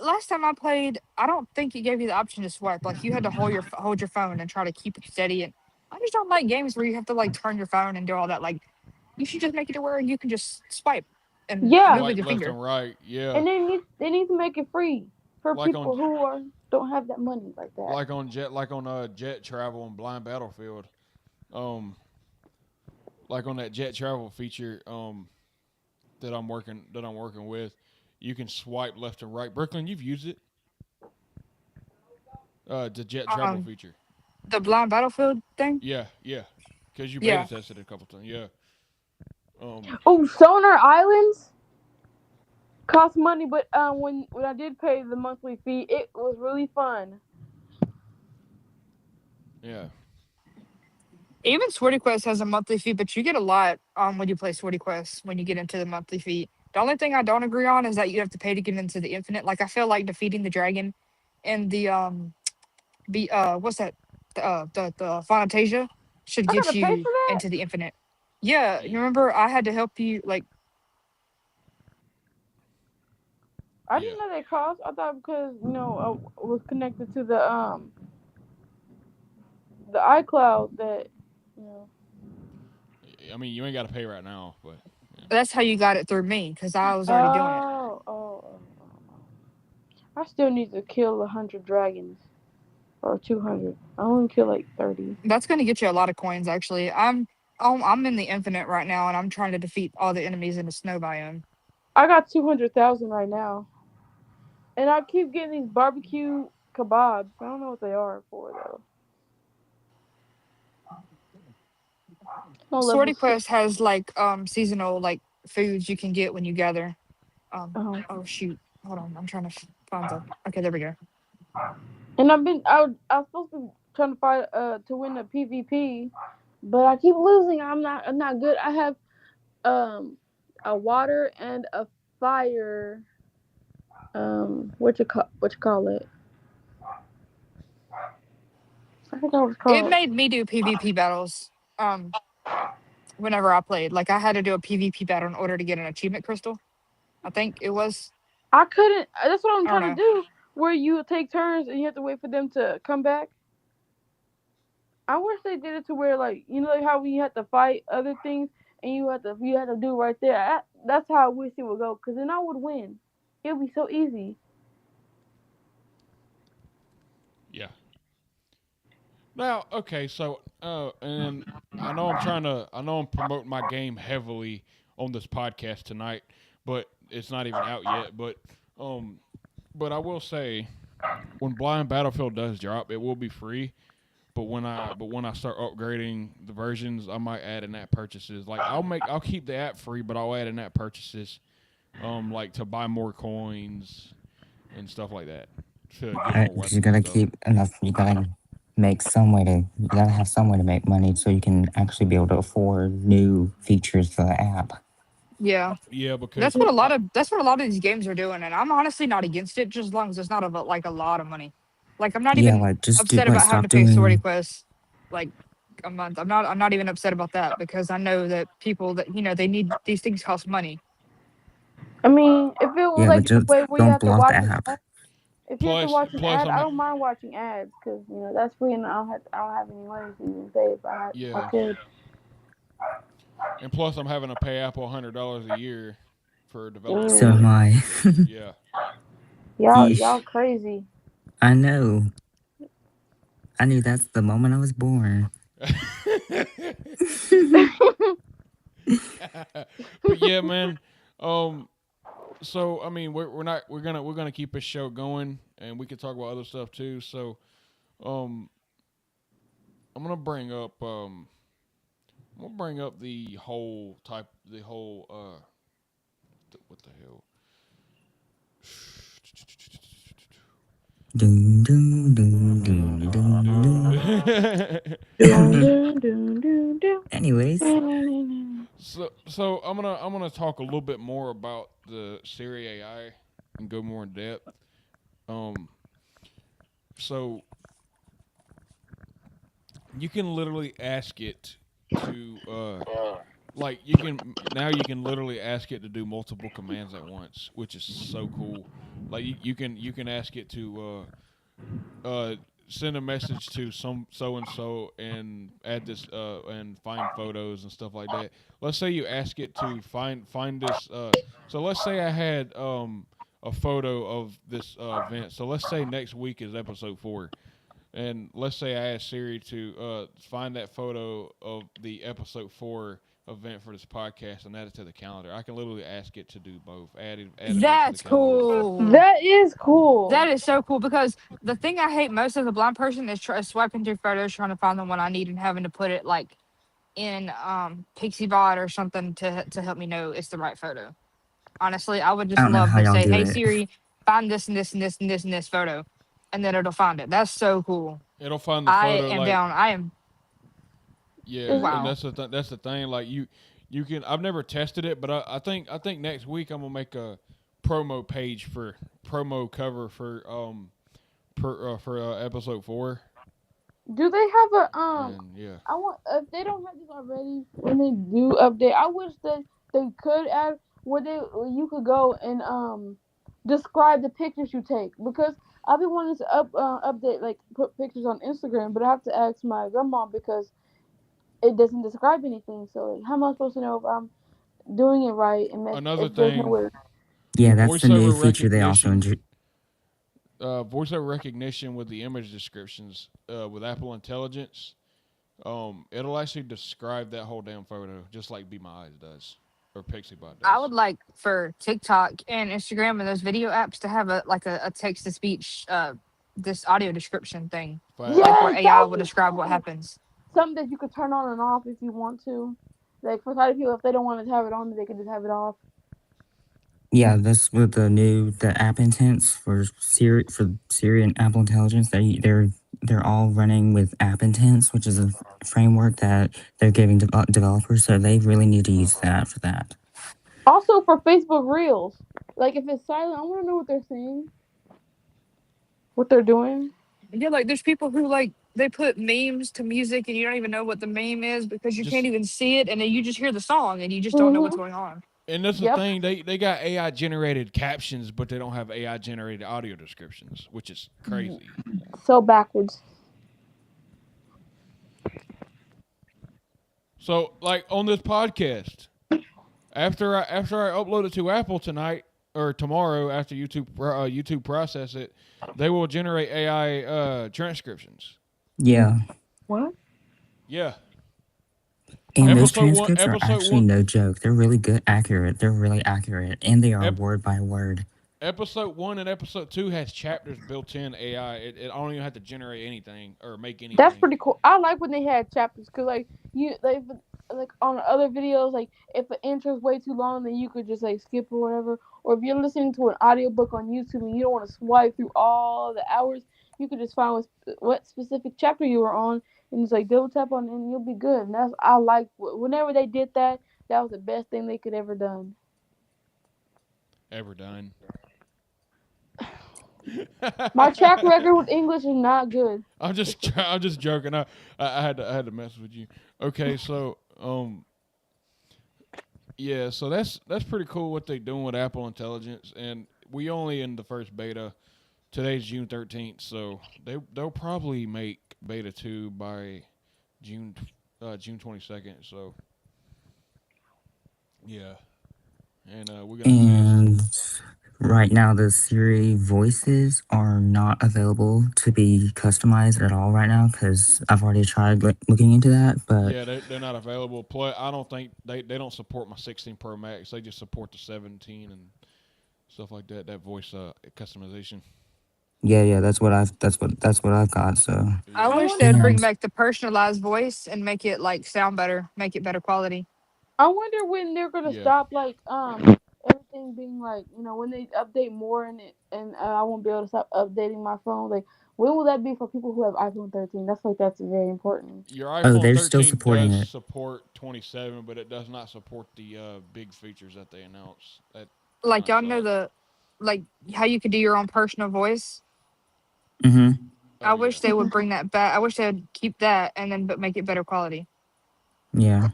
Last time I played, I don't think it gave you the option to swipe. Like you had to hold your phone and try to keep it steady. And I just don't like games where you have to like turn your phone and do all that. Like you should just make it to where you can just swipe. and Yeah, move with like your left finger. and right. Yeah, and they need to make it free for like people on who don't have that money like that. jet travel and blind battlefield. Um, like on that jet travel feature. That I'm working with, you can swipe left and right. Brooklyn, you've used it. The jet travel Um, feature. the blind battlefield thing. Yeah, yeah. Because you beta Yeah. tested it a couple times. Yeah. Um. Oh, Sonar Islands cost money, but when I did pay the monthly fee, it was really fun. Yeah. Even Swordy Quest has a monthly fee, but you get a lot when you play Swordy Quest when you get into the monthly fee. The only thing I don't agree on is that you have to pay to get into the infinite. Like I feel like defeating the dragon in the be what's that the Fantasia should I get gotta pay you for that. into the infinite. Yeah, Yeah. you remember I had to help you like I Yeah. didn't know they cost. I thought because I was connected to the iCloud that you know. I mean, you ain't got to pay right now, but yeah. that's how you got it through me because I was already doing it. Oh. I still need to kill 100 dragons or 200. I only kill like 30. That's gonna get you a lot of coins actually. I'm in the infinite right now and I'm trying to defeat all the enemies in the snow biome. I got 200,000 right now, and I keep getting these barbecue kebabs. I don't know what they are for though. On level Swordy six. Quest has like seasonal like foods you can get when you gather. Uh-huh. Oh shoot, hold on, I'm trying to find the. Okay, there we go. And I was supposed to be trying to fight to win the PvP, but I keep losing. I'm not good. I have um a water and a fire what you call it? I forgot what it's It called. made me do PvP battles. Um, whenever I played, like I had to do a PvP battle in order to get an achievement crystal. I think it was. I couldn't. That's what I'm I don't trying to know. do. Where you take turns and you have to wait for them to come back. I wish they did it to where like like how we had to fight other things and you had to do right there. That's how I wish it would go because then I would win. It would be so easy. Yeah. Now, okay, so and I know I'm promoting my game heavily on this podcast tonight, but it's not even out yet. Um, but I will say, when Blind Battlefield does drop, it will be free. But when I start upgrading the versions, I might add in app purchases. Like I'll keep the app free, but I'll add in app purchases, like to buy more coins and stuff like that to get more You weapons and gotta stuff. keep enough. You gotta make some way to. You gotta have some way to make money so you can actually be able to afford new features for the app. Yeah, Yeah, because that's what a lot of these games are doing, and I'm honestly not against it, just as long as it's not like a lot of money. Like I'm not Yeah, even like just do upset like about having stop to pay Swordy doing. Quest like a month. I'm not even upset about that because I know that people that they need these things cost money. I mean, if it was Yeah, but like the just way where you don't have to block the watch an app. ad, if you have to plus watch an plus ad, I'm I ha- don't mind watching ads because that's free and I don't have any money to even pay if I yeah, could. and plus I'm having to pay Apple $100 a year for developer So am Ooh, support. I. Yeah. y'all Yeesh. crazy. I know. I knew that's the moment I was born. But yeah, man. Um. So I mean, we're not we're gonna keep this show going, and we can talk about other stuff too. So um, I'm gonna bring up the whole what the hell. Dun, dun, dun, dun, dun, dun. Dun, dun, dun, dun, dun. Anyways, So I'm gonna talk a little bit more about the Siri AI and go more in depth. Um, so you can literally ask it to like you can literally ask it to do multiple commands at once, which is so cool. Like you can ask it to send a message to some so and so and add this and find photos and stuff like that. Let's say you ask it to find this. So let's say I had a photo of this event. So let's say next week is episode 4. And let's say I ask Siri to find that photo of the episode 4 event for this podcast and add it to the calendar. I can literally ask it to do both. Add event to the That's calendar. cool. That is cool. That is so cool because the thing I hate most as a blind person is swiping through photos trying to find the one I need and having to put it like in Pixiebot or something to help me know it's the right photo. Honestly, I would I just don't know love how to y'all say, do "Hey it. Siri, find this and this and this and this and this photo," and then it'll find it. That's so cool. It'll find the I photo am like down. I am yeah, Is it, and wow. that's the thing. Like you can. I've never tested it, but I think next week I'm gonna make a promo page for promo cover for episode 4, do they have a and yeah. I want if they don't have this already when they do update. I wish that they could add where you could go and describe the pictures you take because I've been wanting to update like put pictures on Instagram, but I have to ask my grandma because it doesn't describe anything. So like, how am I supposed to know if I'm doing it right and Another if there's no thing, way? Yeah, that's the new voiceover feature they also recognition. introduced. Voiceover recognition with the image descriptions with Apple Intelligence. It'll actually describe that whole damn photo just like Be My Eyes does or Pixiebot I would does. like for TikTok and Instagram and those video apps to have a text to speech this audio description thing, like Facts. where Yes, that AI would will be describe what cool. happens. Something that you could turn on and off if you want to. Like for sighted people, if they don't want to have it on, they can just have it off. Yeah, that's with the app intents for Siri and Apple Intelligence. They're all running with app intents, which is a framework that they're giving developers. So they really need to use that for that. Also for Facebook Reels, like if it's silent, I want to know what they're saying, what they're doing. Yeah, like there's people who like they put memes to music and you don't even know what the meme is because you can't Just even see it and then you just hear the song and you just don't know what's Mhm. going on. and that's the Yep. thing. They got AI generated captions, but they don't have AI generated audio descriptions, which is crazy. So backwards. So like on this podcast, after I upload it to Apple tonight or tomorrow after YouTube process it, they will generate AI transcriptions. Yeah, What? Yeah, and those episode one, transcripts are episode actually one, no joke. They're really good, accurate. They're really accurate, and they are ep- word by word. episode 1 and episode 2 has chapters built in AI. It I don't even have to generate anything or make That's anything. pretty cool. I like when they had chapters because like like on other videos like if the intro's way too long then you could just like skip or whatever. Or if you're listening to an audiobook on YouTube and you don't want to swipe through all the hours, you could just find what specific chapter you were on and just like double tap on it and you'll be good. And that's I like whenever they did that. That was the best thing they could ever done. Ever done? My track record with English is not good. I'm just joking. I had to mess with you. Okay, so yeah, so that's pretty cool what they're doing with Apple Intelligence, and we only in the first beta. Today's June 13th, so they'll probably make beta 2 by June June 22nd. So yeah, and we're gonna test. And right now, the Siri voices are not available to be customized at all right now because I've already tried looking into that. But Yeah, they're not available. Plus, I don't think they don't support my 16 Pro Max. They just support the 17 and stuff like that. That voice customization. yeah, that's what I've got. So I Yeah. I wish wonder they'd bring and back the personalized voice and make it like sound better, make it better quality. I wonder when they're gonna Yeah. stop like everything being like when they update more and I won't be able to stop updating my phone. Like when will that be for people who have iPhone 13? That's very important. Your oh, iPhone they're still 13 supporting does it. support 27, but it does not support the big features that they announced. That kind Like of y'all know sucks. the like how you could do your own personal voice. Mm-hmm. I Oh wish yeah. they would bring that back. I wish they'd keep that and then but make it better quality. Yeah.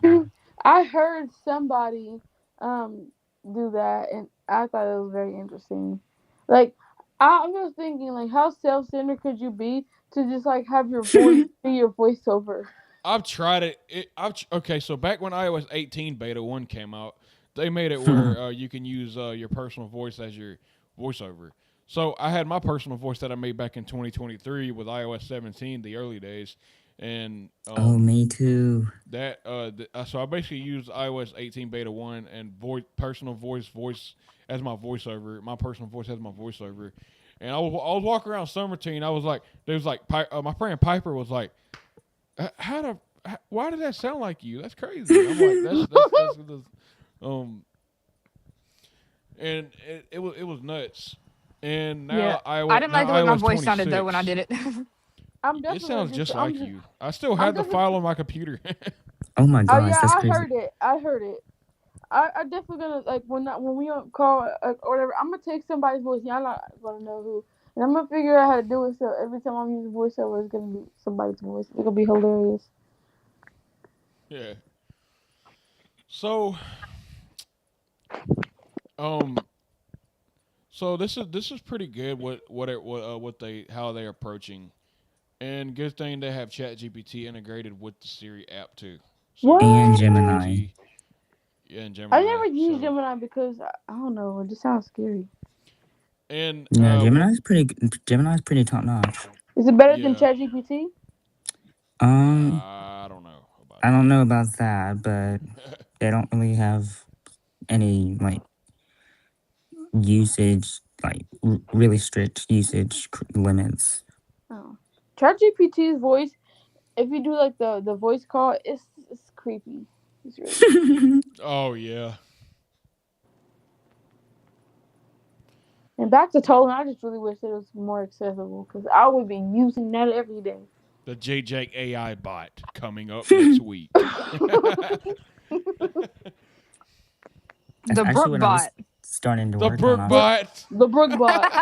I heard somebody um do that and I thought it was very interesting. Like I'm just thinking, like, how self-centered could you be to just like have your voice be your voiceover? I've tried it. Okay, so back when iOS 18 beta 1 came out, they made it where you can use your personal voice as your voiceover. So I had my personal voice that I made back in 2023 with iOS 17, the early days, and Oh, me too. so I basically used iOS 18 beta 1 and personal voice as my voiceover, my personal voice as my voiceover. And I was walking around Summer Teen. I was like, there was like my friend Piper was like, how to why did that sound like you? That's crazy. I'm like, that's um, and it was nuts. And Yeah, now I didn't like the way my iOS voice sounded though when I 26, did it. I'm it definitely sounds gonna just just I'm like just you. I still I'm have the definitely file on my computer. Oh my oh gosh, yeah, that's I crazy. heard it. I heard it. I definitely gonna like when we on call or whatever. I'm gonna take somebody's voice. Y'all not gonna know who, and I'm gonna figure out how to do it. So every time I'm using voiceover, it's gonna be somebody's voice. It's gonna be hilarious. Yeah. So um this is pretty good what they how they're approaching. And good thing they have ChatGPT integrated with the Siri app too. So you can And ask What? Gemini. GPT and I Gemini. never used So Gemini because I don't know. It just sounds scary. and No, what Gemini's pretty top notch. Is it better than yeah, ChatGPT? Um, I don't know about I don't know about that, but that. they don't really have any like usage, like really strict usage limits. Oh, ChatGPT's voice. If you do like the voice call, it's creepy. It's really creepy. Oh yeah, And back to Tolan, I just really wish it was more accessible because I would be using that every day. the JJ AI bot coming up next week. That's The actually Brook what I was bot. starting to The work on. Brook Brook, bot. the Brook bot.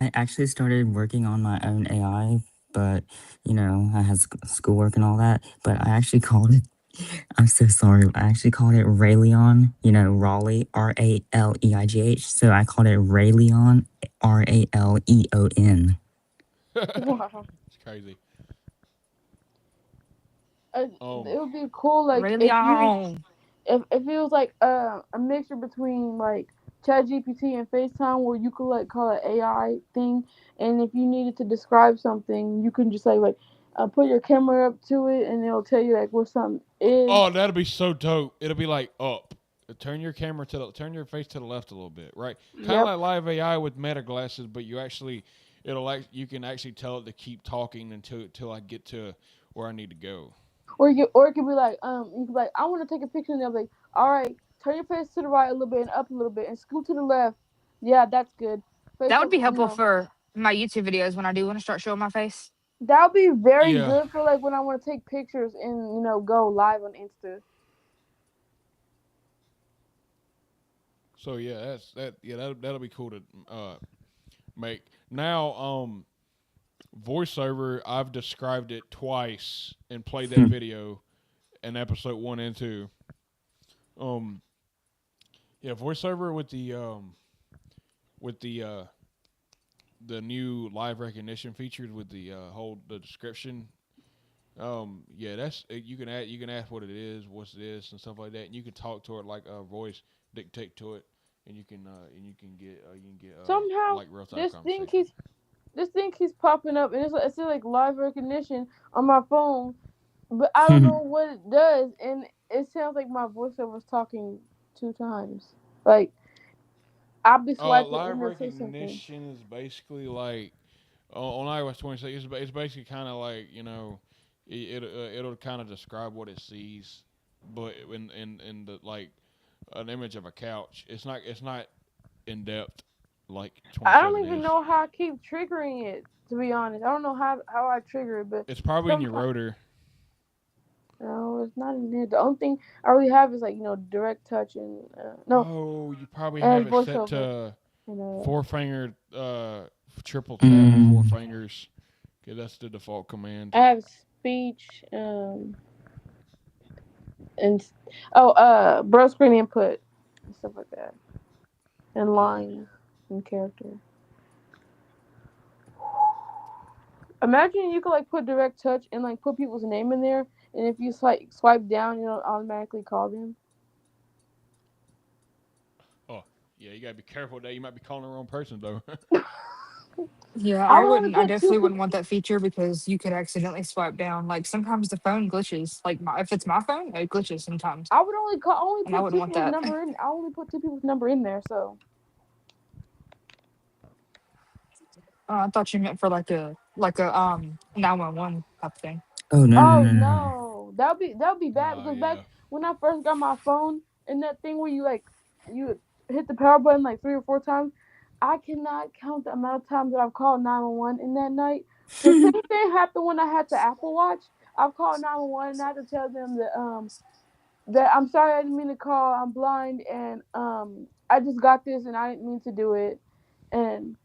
I actually started working on my own AI, but I had schoolwork and all that. But I actually called it. I'm so sorry. I actually called it Rayleon. Raleigh, Raleigh. So I called it Rayleon, Raleon. Wow. It's crazy. It would be cool like Really on. if it was like a mixture between like ChatGPT and FaceTime where you could like call it AI thing, and if you needed to describe something, you can just put your camera up to it, and it'll tell you like what something is. Oh, that'll be so dope. It'll be like up. Turn your face to the left a little bit, right? Kind of Yep. like live AI with meta glasses, but you can actually tell it to keep talking until I get to where I need to go. Or it could be like you could be like I want to take a picture, and they'll be like, all right, turn your face to the right a little bit and up a little bit and scoot to the left. Yeah, that's good. Face That would up, be helpful for my YouTube videos when I do want to start showing my face. that would be very Yeah. good for like when I want to take pictures and go live on Insta. So yeah, that'll be cool to make. Now voiceover, I've described it twice and played that video in episode 1 and 2. Um yeah, voiceover with the new live recognition features with the whole the description. Yeah, that's you can ask what it is, what's this, and stuff like that, and you can talk to it like a voice, dictate to it, and you can get Somehow like real time this thing conversation. keeps this thing keeps popping up, and it's like live recognition on my phone, but I don't know what it does, and it sounds like my voiceover was talking 2 times. Like I'll be swiping Live and it'll say something. recognition is basically like on iOS 26. It's basically kind of like it'll kind of describe what it sees, but in the like an image of a couch. It's not in depth like I don't 27 even is. know how I keep triggering it. To be honest, I don't know how I trigger it, but It's probably in your sometimes rotor. no, it's not in there. The only thing I really have is like direct touch and no Oh, you probably have and it set voiceover to and four finger triple tap with four Mm, fingers. Okay, that's the default command. I have speech and bro screen input and stuff like that. and Yeah. lines and character. Imagine you could like put direct touch and like put people's name in there, and if you swipe down, it'll automatically call them. Oh, yeah. You gotta be careful there. You might be calling the wrong person though. Yeah, I I would only wouldn't. I put two definitely wouldn't people. want that feature because you could accidentally swipe down. Like sometimes the phone glitches. Like if it's my phone, it glitches sometimes, I would only call only and I put wouldn't two want people's that. number in. I only put two people's number in there. So I thought you meant for like a 911 type thing. Oh no no oh no no no. no, that would be bad Nah, because back yeah. when I first got my phone and that thing where you hit the power button like 3 or 4 times, I cannot count the amount of times that I've called 911 in that night. The same thing happened when I had the Apple Watch. I've called 911 and I had to tell them that I'm sorry, I didn't mean to call. I'm blind and I just got this and I didn't mean to do it. And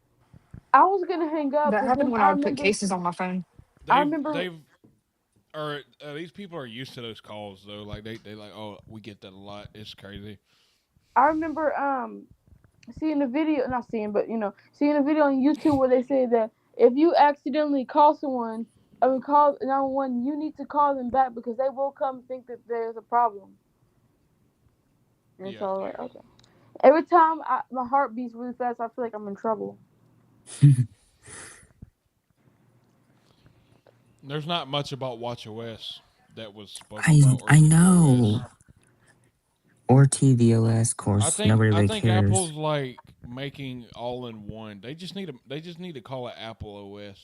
I was gonna hang up, That but happened then when I would put cases on my phone. I They've remember they've or these people are used to those calls though. Like they like, oh, we get that a lot. It's crazy. I remember seeing a video, not seeing, but seeing a video on YouTube where they say that if you accidentally call someone, I mean call 911, you need to call them back because they will come think that there's a problem. And so Yeah. I was like, okay. Every time my heart beats really fast, I feel like I'm in trouble. There's not much about WatchOS that was spoke I about or I tvOS. know. Or tvOS, of I course, think nobody I really think cares. Apple's like making all in one. They just need to call it Apple OS.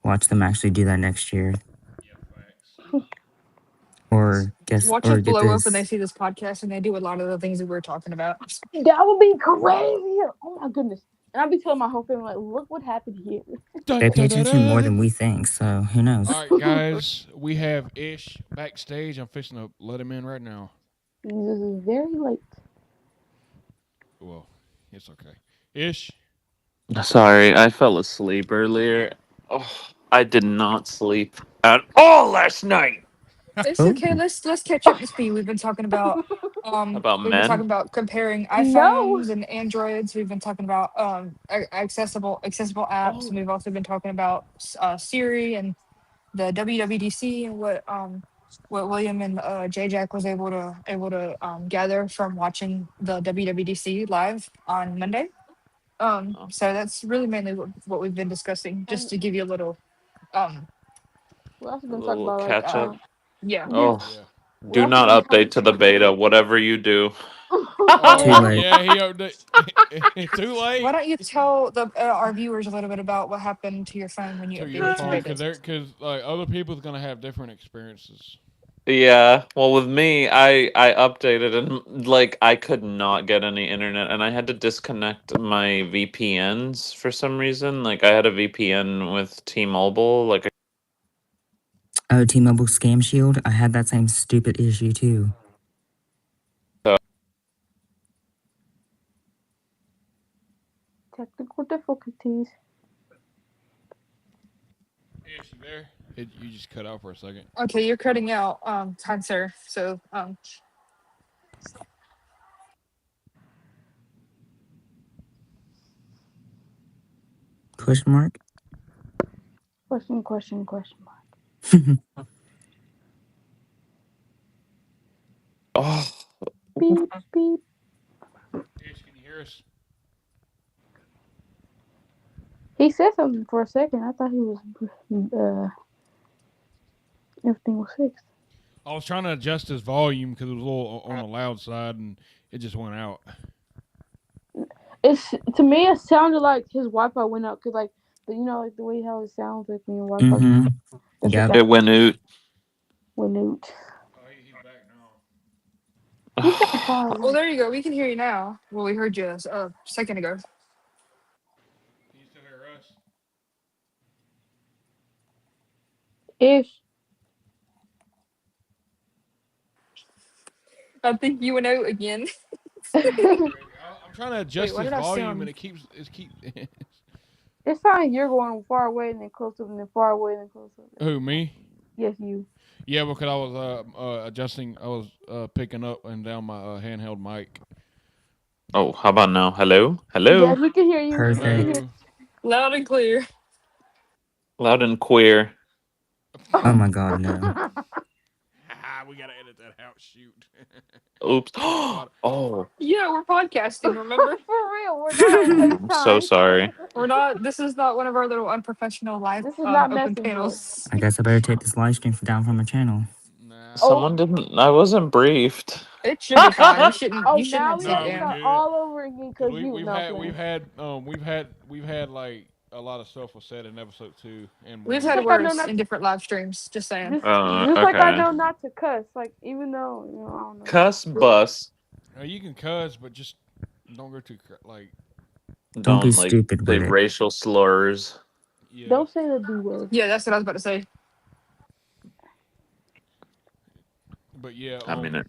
Watch them actually do that next year. Yeah, facts. Watch Or us get blow up when they this. see this podcast and they do a lot of the things that we're talking about. That would be crazy. Oh my goodness. And I'd be telling my whole family, like, look what happened here. Dun, They pay dun, dun, attention more than dun. we think, so who knows? All right, guys, we have Ish backstage. I'm fixing to let him in right now. This is very late. Well, it's okay. Ish. Sorry, I fell asleep earlier. Oh, I did not sleep at all last night. It's Oh, okay. Let's catch up to speed. About We've been talking men? about comparing No. iPhones and Androids. We've been talking about accessible apps, and Oh, we've also been talking about Siri and the WWDC and what William and J Jack was able to gather from watching the WWDC live on Monday. oh, So that's really mainly what we've been discussing, just And to give you a little um we also a been talking little about like catch up. yeah. we Oh, Yeah. we do also not been update talking. to the beta, whatever you do. too Oh late. yeah, he too Why late don't you tell our viewers a little bit about what happened to your phone when you to your updated to phone beta? because like other people's gonna have different experiences. Yeah, well, with me, I updated and like I could not get any internet, and I had to disconnect my VPNs for some reason. Like I had a VPN with T-Mobile, like Oh, T-Mobile Scam Shield. I had that same stupid issue too. Technical difficulties. Ish, you there? You just cut out for a second. Okay, you're cutting out, kind sir. So Question mark. Question mark. oh, Beep beep. Ish, can you hear us? He said something for a second. I thought he was everything was fixed. I was trying to adjust his volume because it was a little on the loud side and it just went out. It's to me it sounded like his Wi-Fi went out because like the way how it sounds like when your Wi-Fi. Mm-hmm. That's what Yep. that it went out. went out. Oh, he's back now. He's kind of far well, away. there you go. We can hear you now. Well, we heard you a second ago. Can you still hear us? Ish. I think you went out again. That's crazy. I'm trying to Wait, adjust why his did I volume and sound? it keeps It's fine. You're going far away and then closer and then far away and then closer. Who, me? Yes, you. Yeah, because I was adjusting. I was picking up and down my handheld mic. Oh, how about now? Hello? Yes, Hello? we can hear you. We can Perfect. hear. Hello. Loud and clear. Loud and queer. Oh my God, no. We gotta edit that out. Shoot. Oops. But Oh, Yeah, we're podcasting, remember? For real, we're not on I'm so FaceTime. sorry. We're not, this is not one of our little unprofessional live This is not open Messenger. panels. I guess I better take this live stream down from my channel. nah. Oh, Someone didn't. I wasn't briefed. It should be fine. oh, You shouldn't have now to we take have it No, to we down. start good. all over again Cause because you we've no had playing. we've had like a lot of stuff was said in episode 2 and We've Just 1. had like I know worse not in to, different live streams, just saying. just like I Okay. know not to cuss. Like even though I don't know. Cuss bus. You can cuss, but just don't go too like Don't be Don't like stupid say with it. racial slurs. yeah. Don't say the B word. Yeah, that's what I was about to say. But yeah, I mean it.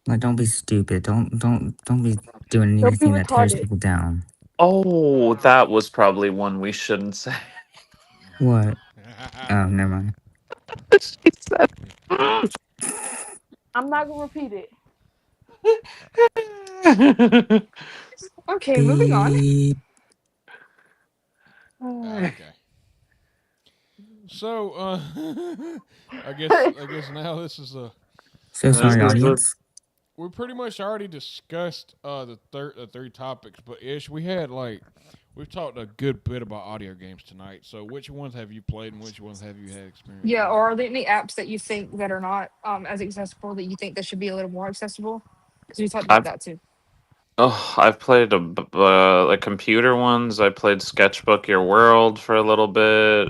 Like, don't be stupid. Don't be doing Don't be anything that tears retarded. people down. Oh, that was probably one we shouldn't say. What? Oh, never mind. She said. I'm not gonna repeat it. Okay, moving on. Beep. okay. So, I guess now this is a So This sorry, is pretty. the audience. We pretty much already discussed the three topics, but Ish, we had like we've talked a good bit about audio games tonight. So, which ones have you played and which ones have you had experience Yeah, with? or are there any apps that you think that are not as accessible that you think that should be a little more accessible? Because we talked about I've that too. I've played like computer ones. I played Sketchbook Your World for a little bit.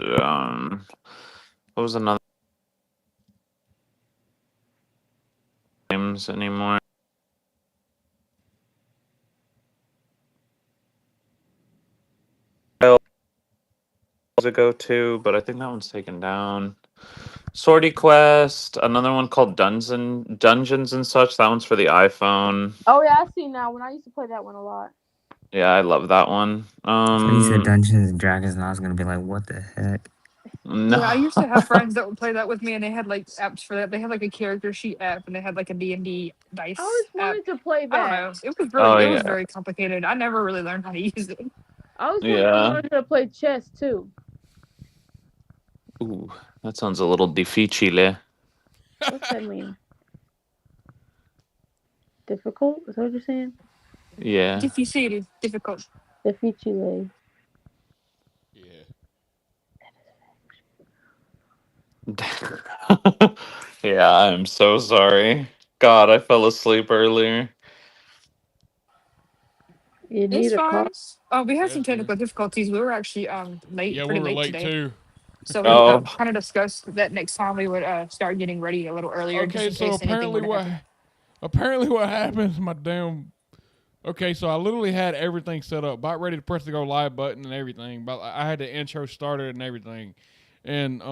What was another games anymore? Ago too, but I think that one's taken down. Sortie Quest, another one called Dungeons and such. That one's for the iPhone. Oh yeah, I see now. When I used to play that one a lot. Yeah, I love that one. I thought you said Dungeons and Dragons, and I was gonna be like, what the heck? No. Yeah, I used to have friends that would play that with me, and they had like apps for that. They had like a character sheet app, and they had like a D&D I dice always app. wanted to play I don't that. know. It was Oh really, it was yeah, very complicated. I never really learned how to use it. I always wanted to yeah. learn how to play chess too. Ooh, that sounds a little difficile. What's that mean? Difficult? Is that what you're saying? Yeah. Difficile, difficult. Difficile. Yeah. Yeah, I'm so sorry. God, I fell asleep earlier. You It's need a fine. car. We had some That's good. technical difficulties. We were actually late, Yeah, we pretty were late late today. too. So we Oh, kind of discussed that next time we would start getting ready a little earlier, just Okay, in so case anything were to happen. apparently what happens, my damn. Okay, so I literally had everything set up, about ready to press the go live button and everything. But I had the intro started and everything, and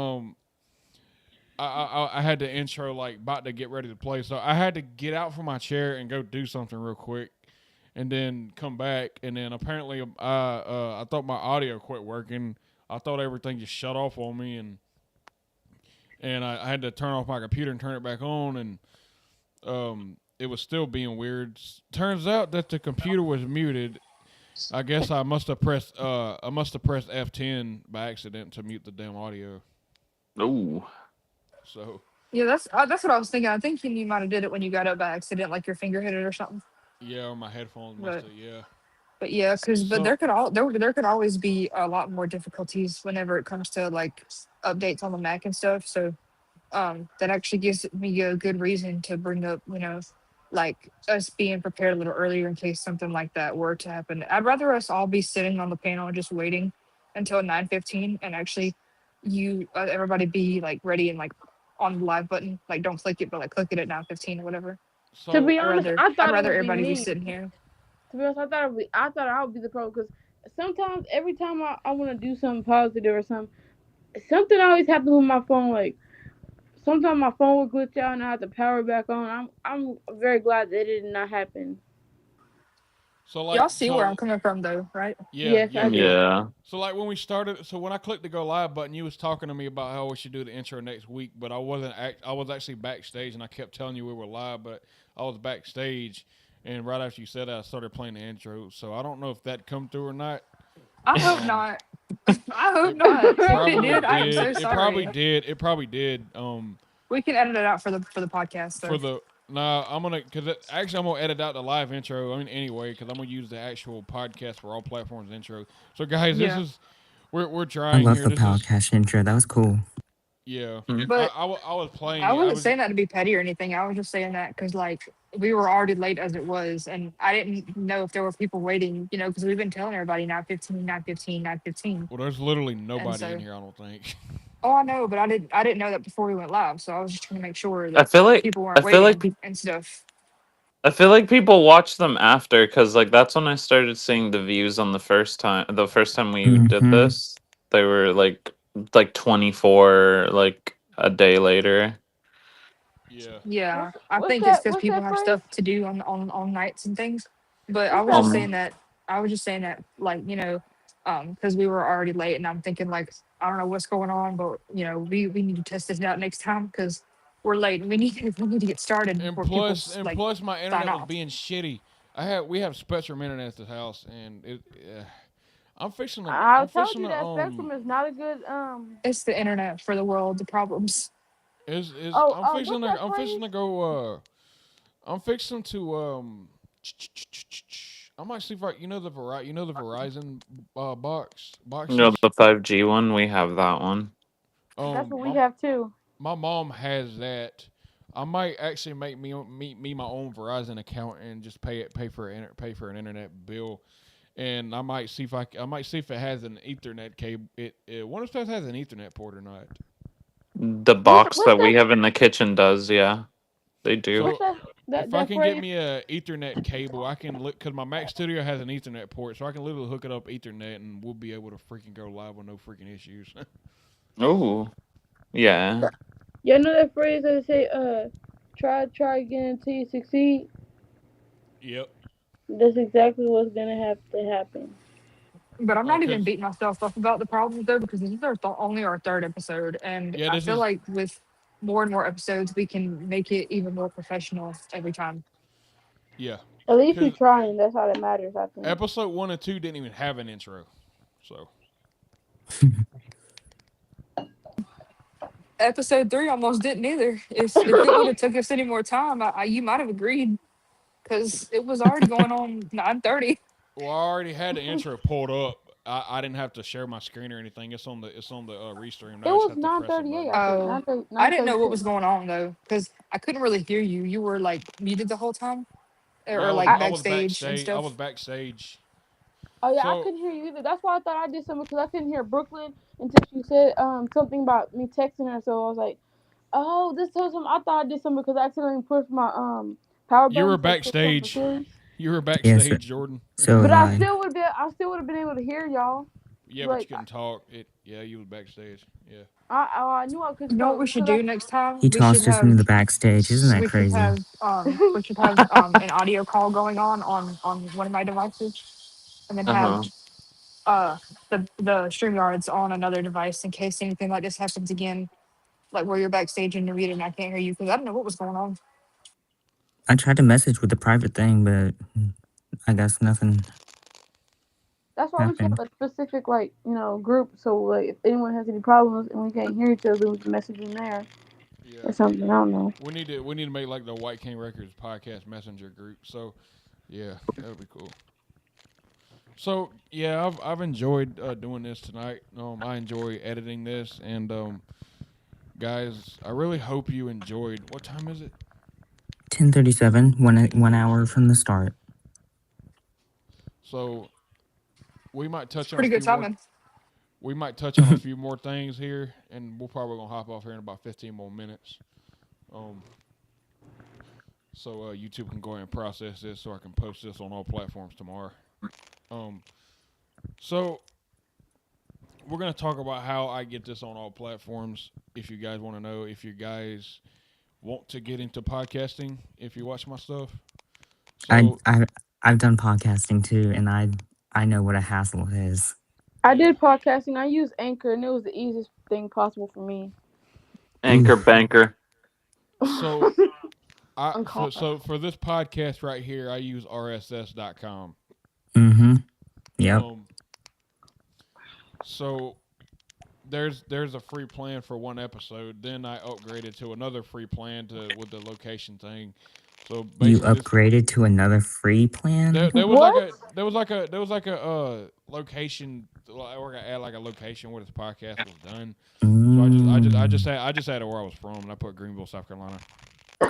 I had the intro like about to get ready to play. So I had to get out from my chair and go do something real quick, and then come back. And then apparently I thought my audio quit working. I thought everything just shut off on me, and I had to turn off my computer and turn it back on, and it was still being weird. Turns out that the computer was muted. I guess I must have pressed F10 by accident to mute the damn audio. ooh. So Yeah, that's what I was thinking. I think you might have did it when you got up by accident, like your finger hit it or something. yeah, my headphones must But have yeah. but yeah, but So there could always be a lot more difficulties whenever it comes to like updates on the Mac and stuff. So that actually gives me a good reason to bring up, like us being prepared a little earlier in case something like that were to happen. I'd rather us all be sitting on the panel and just waiting until 9:15 and actually everybody be like ready and like on the live button. Like don't click it, but like click it at 9:15 or whatever. To so be honest, I I'd thought it rather would be everybody be me. sitting here. To be honest, I thought I would be the pro because sometimes every time I want to do something positive or something always happens with my phone. Like sometimes my phone will glitch out and I have to power it back on. I'm very glad that it did not happen. So Y'all like, see where I'm coming from, though, right? yeah, Yes, yeah, I yeah. do. Yeah. So like when we started, so when I clicked the go live button, you was talking to me about how we should do the intro next week, but I wasn't. I was actually backstage, and I kept telling you we were live, but I was backstage, and right after you said that, I started playing the intro. So I don't know if that come through or not. I hope Um, not. I hope it not. it If it probably did, I am did. so It probably sorry. did. It probably did. We can edit it out for the podcast, For though. the Nah, I'm gonna actually I'm gonna edit out the live intro. I mean, anyway, because I'm gonna use the actual podcast for all platforms intro. So guys, this Yeah, is we're I trying love here. the This is podcast intro. That was cool. yeah. Mhm. but I was playing I it. I wasn't was saying that to be petty or anything. I was just saying that because like we were already late as it was, and I didn't know if there were people waiting. Because we've been telling everybody 9:15, 9:15, 9:15, well. There's literally and nobody in so here. I don't think. oh, I know, but I didn't know that before we went live, so I was just trying to make sure I that feel like people I weren't feel like waiting pe- and stuff. I feel like people watch them after because like that's when I started seeing the views on the first time. The first time we did Mm-hmm. this, they were like 24 like a day later. Yeah. Yeah, I What's think it's that? because What's people that have phrase? stuff to do on nights and things. But I What's was that just phrase? saying Um. that I was just saying that like because we were already late, and I'm thinking like I don't know what's going on, but we need to test this out next time because we're late and we need to get started And before people plus, and like plus, my sign internet was off. being shitty. We have Spectrum internet at the house, and it. I'm fixing to. I I'm told fixing you to. that Spectrum is not a good It's the internet for the world. The problems. Is Oh, I'm fixing what's to. that I'm fixing phrase? to go. I'm fixing to. I might see if I. You know the Verizon You know boxes. the 5G one, we have that one. That's what we My have too. my mom has that. I might actually make me my own Verizon account and just pay for an internet bill, and I might see if it has an Ethernet cable. Wonder if it has an Ethernet port or not. The What's box what's that that? we have in the kitchen does, yeah. They do. What's So that? That if I that can get phrase? me a Ethernet cable, I can look because my Mac Studio has an Ethernet port, so I can literally hook it up Ethernet and we'll be able to freaking go live with no freaking issues. Oh, yeah. Yeah, know that phrase that say try again until you succeed. Yep. That's exactly what's gonna have to happen. But I'm not even Because beating myself up about the problems though, because this is only our third episode, and yeah, I this feel is like with more and more episodes, we can make it even more professional every time. yeah. At least we Because trying. That's all that matters, I think. episode 1 and 2 didn't even have an intro, so Episode 3 almost didn't either. If it would have took us any more time, you might have agreed because it was already going on 9:30. well, I already had the intro pulled up. I didn't have to share my screen or anything. It's on the restream. It Now I just was have to press a 9:38, button. I think. Oh, I Nine didn't thirty know what six. was going on though because I couldn't really hear you. You were like muted the whole time, No, or like I was backstage and backstage. I was stuff. backstage. Oh yeah, I So couldn't hear you either. That's why I thought I did something because I couldn't hear Brooklyn until she said something about me texting her. So I was like, oh, this tells him I thought I did something because I accidentally pushed my power you were button so it said something for backstage. Siri. You were Yes, sir. backstage, Jordan. So was But I. I still would have been able to hear y'all. Yeah, but you Like couldn't talk. Yeah, you was backstage. Yeah. I knew I could You know what we should because do next time? He tossed us into the backstage. Isn't that We should crazy? have we should have an audio call going on one of my devices, and then have Uh-huh. the StreamYards on another device in case anything like this happens again, like where you're backstage and you're muted and I can't hear you because I don't know what was going on. I tried to message with the private thing, but I guess nothing that's why we should happened. have a specific group. So like if anyone has any problems and we can't hear each other, we can message them there Yeah. or something. I don't know. We need to make like the White King Records podcast messenger group. So yeah, that would be cool. So yeah, I've enjoyed doing this tonight. I enjoy editing this, and guys, I really hope you enjoyed. What time is it? 10:37, 1 hour from the start. So we might It's touch on a pretty good few more. timing. We might touch on a few more things here, and we're probably gonna hop off here in about 15 more minutes. Um, so YouTube can go ahead and process this, so I can post this on all platforms tomorrow. Um, so we're gonna talk about how I get this on all platforms. If you guys want to know, if you guys want to get into podcasting, if you watch my stuff, I so I I've done podcasting too, and I know what a hassle it is. I Yeah. did podcasting. I used Anchor, and it was the easiest thing possible for me. Anchor Oof. banker. So Uncalled. so for this podcast right here, I use RSS.com. Mm-hmm. Yep. Um, so there's a free plan for one episode. Then I upgraded to another free plan to with the location thing. So You basically, this upgraded to another free plan? there was like What? a location. Like, we're gonna add like a location where this podcast was done. So Mm. I just had it where I was from, and I put Greenville, South Carolina.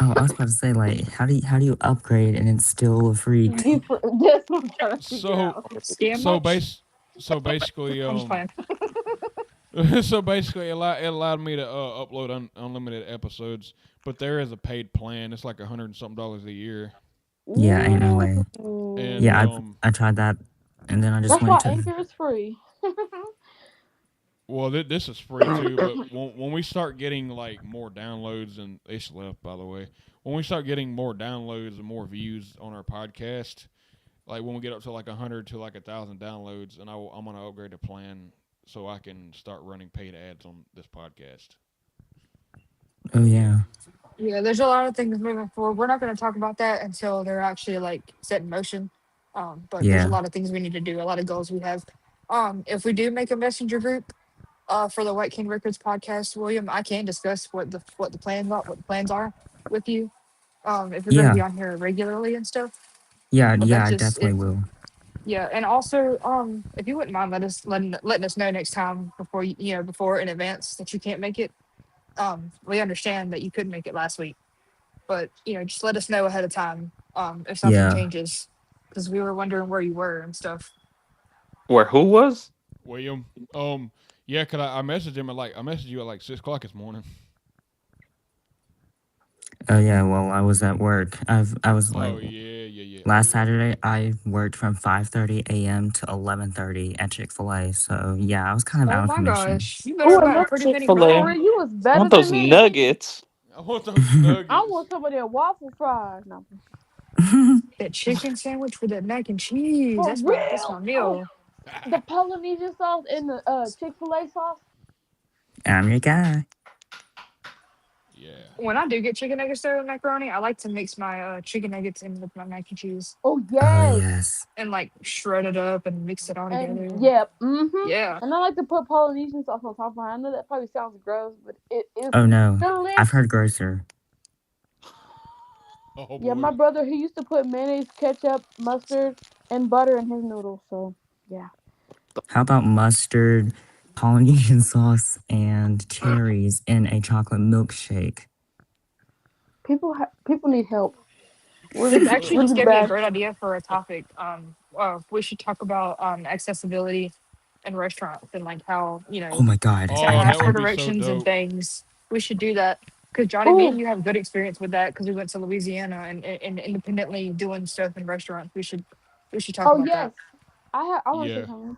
Oh, I was about to say, like, how do you upgrade and it's still a free? That's what I'm trying to figure So out. Scam so much? base so basically I'm just playing. so basically it allowed me to upload unlimited episodes, but there is a paid plan. It's like $100 and something a year, Yeah, ain't no way. and Ooh. Yeah, I tried that, and then I just That's went why to. Anchor is free. well, this is free too. But when we start getting like more downloads, and it's left by the way, when we start getting more downloads and more views on our podcast, like when we get up to like 100 to like 1,000 downloads, and I'm gonna upgrade the plan so I can start running paid ads on this podcast. Oh So yeah, yeah, Yeah, there's a lot of things moving forward. We're not going to talk about that until they're actually like set in motion. But there's a yeah, lot of things we need to do, a lot of goals we have. If we do make a messenger group for the White King Records podcast, William, I can discuss what the plans are with you. If you're going to yeah, be on here regularly and stuff. yeah, But yeah. that's I just definitely it. will. Yeah, and also, if you wouldn't mind letting us know next time before before in advance that you can't make it. We understand that you couldn't make it last week, but just let us know ahead of time if something Yeah, changes, because we were wondering where you were and stuff. Where who was? William, yeah, cause I messaged him at like I messaged you at like 6 o'clock this morning. oh yeah. Well, I was at work. I was like Oh yeah. Oh last yeah. Saturday. I worked from 5:30 a.m. to 11:30 at Chick-fil-A. So yeah, I was kind of Oh out of my commission. gosh, you better Oh, have and gotten a look, pretty Chick penny fil for A. that. Corey, you was I better want than those me. nuggets. I want those I nuggets. want somebody a waffle fries. No. That chicken sandwich with that mac and cheese. For That's my real. Oh, meal. the Polynesian sauce and the Chick-fil-A sauce. I'm your guy. Yeah. When I do get chicken nuggets though, and macaroni, I like to mix my chicken nuggets in with my mac and cheese Oh Oh yes. yes. and like shred it up and mix it all And together. yeah, mm-hmm. Yeah. And I like to put Polynesian sauce on top of mine. I know that probably sounds gross, but it is Oh no, I've delicious. heard grosser. Oh Yeah, my boy. brother he used to put mayonnaise, ketchup, mustard, and butter in his noodles. So yeah, How about mustard, Polynesian sauce, and cherries in a chocolate milkshake? people need help. This Really, actually really just gave me a bad. great idea for a topic. We should talk about accessibility in restaurants and like how Oh my god, to Oh, ask that for would be so directions and dope. things. We should do that because Johnny, me and Oh, you have good experience with that because we went to Louisiana and independently doing stuff in restaurants. We should talk oh about that. yes. I want to say Yeah. something.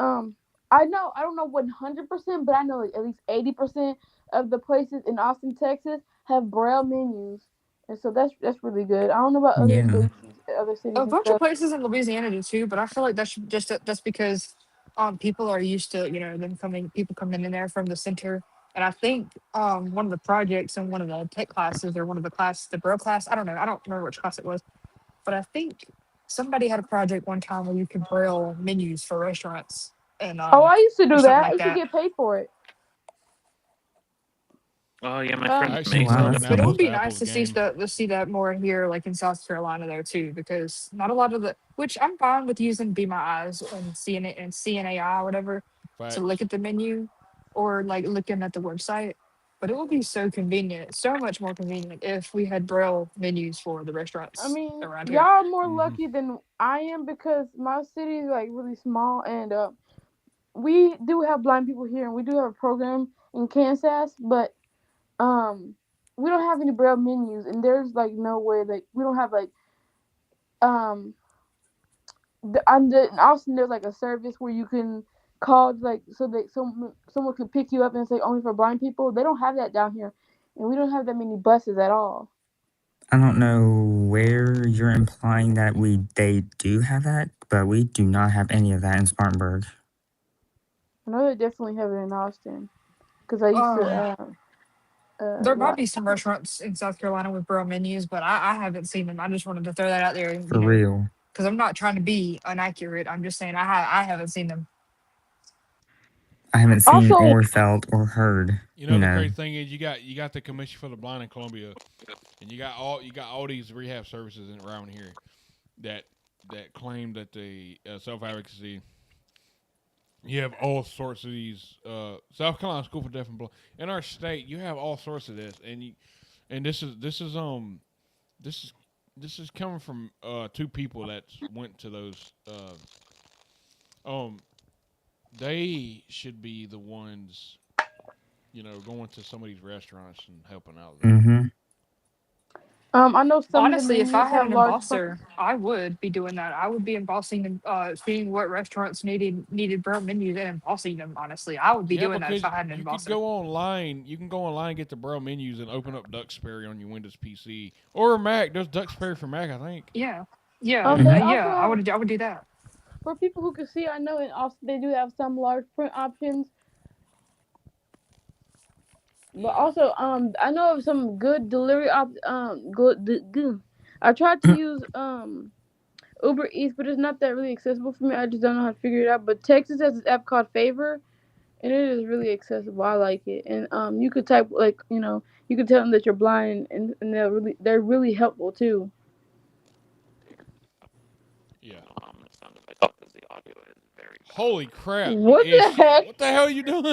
Um, I know I don't know 100%, but I know like at least 80% of the places in Austin, Texas, have braille menus, and so that's really good. I don't know about other yeah, states, other cities A and bunch of stuff. places in Louisiana do too, but I feel like that's because people are used to people coming in there from the center. And I think one of the projects in one of the tech classes or one of the class the bro class, I don't remember which class it was, but I think somebody had a project one time where you could braille menus for restaurants and Oh, I used to or do something that. I like used to that. get paid for it. Oh yeah, my Um, friend I actually oh wow, work Mason. an that's But it good. would apples to be nice apples to game. see that more here, like in South Carolina, there too, because not a lot of the which I'm fine with using Be My Eyes and seeing it and CNAI or whatever to look Facts. at the menu or like looking at the website. But it would be so convenient, so much more convenient if we had braille menus for the I restaurants mean, around y'all here. are more Mm-hmm. lucky than I am because my city is like really small, and we do have blind people here, and we do have a program in Kansas, but um, we don't have any braille menus, and there's like no way like we don't have like um in Austin there's like a service where you can call like so that someone could pick you up and say only for blind people. They don't have that down here, and we don't have that many buses at all. I don't know where you're implying that they do have that, but we do not have any of that in Spartanburg. I know they definitely have it in Austin because I used to Um, there might watch. be some restaurants in South Carolina with bro menus, but I haven't seen them. I just wanted to throw that out there, For real. because I'm not trying to be inaccurate. I'm just saying I haven't seen them. I haven't seen Also, or felt or heard, You you know the know. crazy thing is you got the Commission for the Blind in Columbia, and you got all these rehab services around here that claim that they self advocacy. You have all sorts of these South Carolina School for Deaf and Blind in our state. You have all sorts of this, and this is this is coming from two people that went to those. Um, they should be the ones, going to some of these restaurants and helping out them. Mm-hmm. I know some of the Honestly, if I menus had have an large print. embosser, I would be doing that. I would be embossing and seeing what restaurants needed bro menus and embossing them. Honestly, I would be Yeah, doing that if because I had an you could embosser. go online. You can go online and get the Braille menus and open up Duxbury on your Windows PC or Mac. There's Duxbury for Mac, I think. Yeah, Yeah, They yeah. also I would do that. for people who can see. I know in Austin they do have some large print options, but yeah, also I know of some good delivery good. I tried to use Uber Eats, but it's not that really accessible for me. I just don't know how to figure it out. But Texas has this app called Favor, and it is really accessible. I like it, and you could type like you could tell them that you're blind, and they're really helpful too. yeah. Holy crap, What the Ish! heck? What the hell are you doing?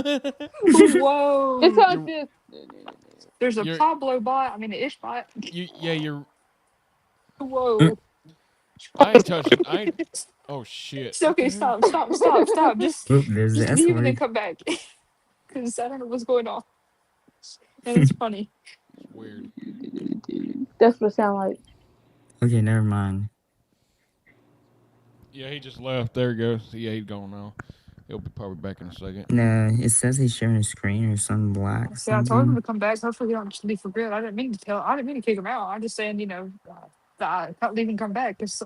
It's Whoa! like you're this. There's a you're Pablo bot. I mean, an Ish bot. you yeah you're. Whoa! I ain't touching. I ain't. Oh shit! It's What okay. the hell? Stop. Oop, there's the Just S leave and then word. come back. Because I don't know what's going on, and it's funny. It's weird. That's what it sound like. Okay, never mind. Yeah, he just left. There he goes. Yeah, he's gone now. He'll be probably back in a second. No, it says he's sharing a screen or some black See, I told him something. to come back. Hopefully, he don't just leave for good. I didn't mean to tell. I didn't mean to kick him out. I'm just saying, that I can't leave and come back. Because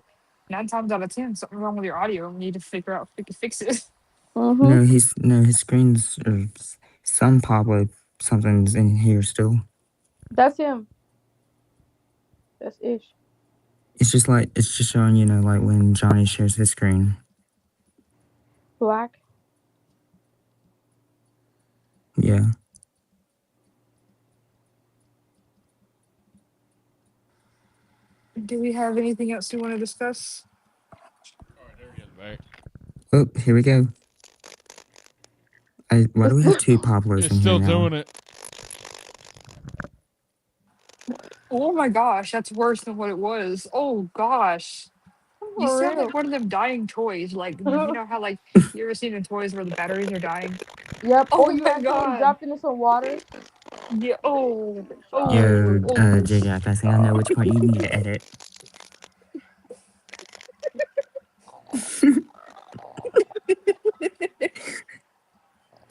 9 times out of 10, something wrong with your audio. We need to figure out if we can fix it. Mhm. No, his screen's or some pop-up something's in here still. That's him. That's Ish. It's just showing, like when Johnny shares his screen. Black. Yeah. Do we have anything else we want to discuss? All right, there he is back. Oh, here we go. Why do we have two Pablos It's in here still now? doing it. Oh my gosh, that's worse than what it was. Oh gosh. You For sound real. like one of them dying toys. Like, you know how, like, you ever seen in toys where the batteries are dying? Yep. Or Oh you my accidentally god. dropped into some water. Yeah. Yo, Oh, J Jack, I think I know which stop. part you need to edit.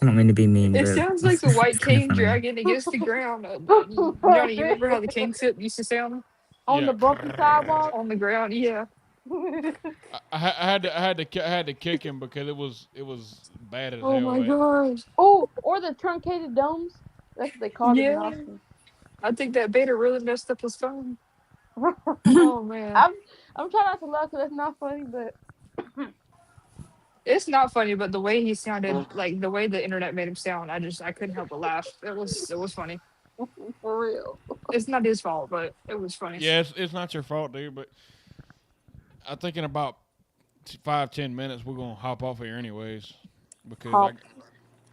I don't mean to be mean, It but sounds like the it's white kind of cane funny. dragging against the ground. For Johnny, you remember how the real. cane tip used to sound On Yeah. the bumpy sidewalk. on the ground? Yeah. I had to kick him because it was bad as Oh hell. my gosh. Oh, or the truncated domes. That's what they called them in Yeah. Austin. I think that beta really messed up his phone. Oh man. I'm I'm trying not to laugh because that's not funny, but It's not funny, but the way he sounded, like the way the internet made him sound, I couldn't help but laugh. It was funny. for real. It's not his fault, but it was funny. Yeah, it's not your fault, dude. But I think in about 5-10 minutes we're gonna hop off here anyways because Hop.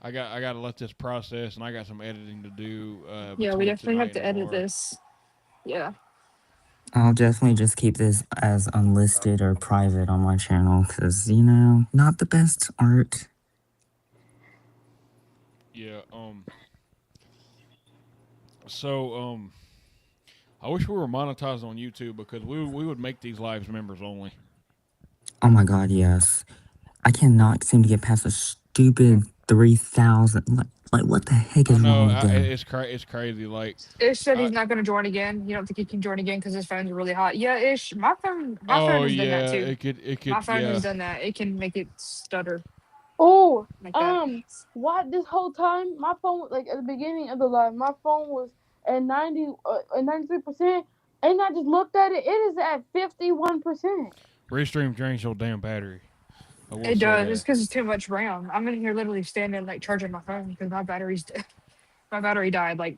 I got to let this process and I got some editing to do Yeah, we between definitely have tonight and to edit tomorrow. this. Yeah. I'll definitely just keep this as unlisted or private on my channel because, not the best art. Yeah. So I wish we were monetized on YouTube because we would make these lives members only. Oh my god, yes. I cannot seem to get past a stupid 3,000. Like, what the heck I is know wrong with them? it's crazy. Like, Ish said I he's not going to join again. You don't think he can join again because his phone's really hot? Yeah, Ish. My phone oh has done that yeah, too. it could My phone has yeah. done that. It can make it stutter Oh, like that. what this whole time my phone like at the beginning of the live, my phone was at 93%, and I just looked at it. It is at 51%. Restream drains your damn battery. I will It say does. It's that. because it's too much RAM. I'm in here literally standing like charging my phone because my battery died like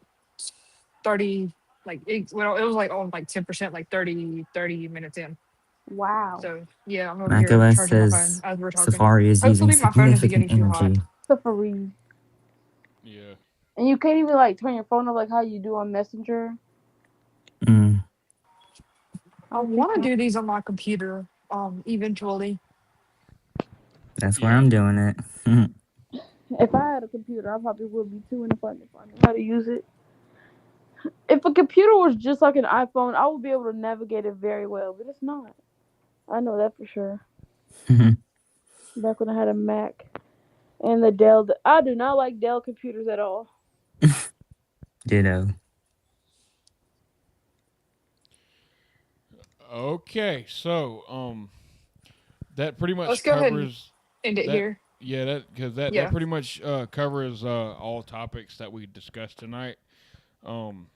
30 it was like on like 10% like 30 minutes in. Wow, So yeah, I'm over here macOS charging my phone says as we're talking. Safari is using Hopefully my phone isn't significant getting too hot. energy. Safari, Yeah. and you can't even like turn your phone off like how you do on Messenger. Mm, I I'll fix want to my. do these on my computer eventually. that's where Yeah. I'm doing it. If I had a computer, I probably would be too, and if I knew how to use it. If a computer was just like an iPhone, I would be able to navigate it very well, but it's not. I know that for sure. Back when I had a Mac and the Dell, I do not like Dell computers at all. Ditto. Okay. So that pretty Let's much go ahead and covers end it that. here. Yeah, that Yeah. pretty much covers all topics that we discussed tonight. Um,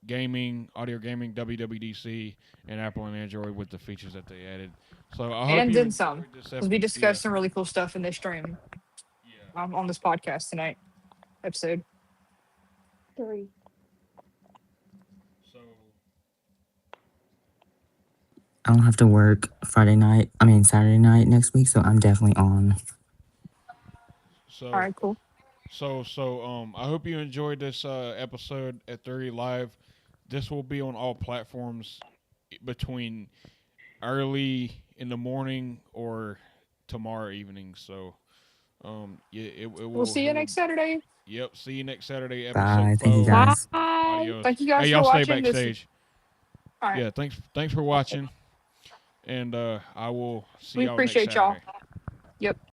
gaming, audio gaming, WWDC, and Apple and Android with the features that they added. So I hope And you then some. enjoyed this Because we Yeah, discussed some really cool stuff in this stream yeah. on this podcast tonight episode. 3. So I don't have to work Saturday night next week, so I'm definitely on. All so right, cool. I hope you enjoyed this episode at 30 Live. This will be on all platforms between early in the morning or tomorrow evening. So yeah, We'll see you it will. next Saturday. Yep. See you next Saturday, episode Bye. Thank you 4. Bye. guys. Adios. Thank you Hey, guys for y'all stay watching this. backstage. All right. Yeah, thanks for watching, and I will see We y'all next appreciate y'all. Saturday. Yep.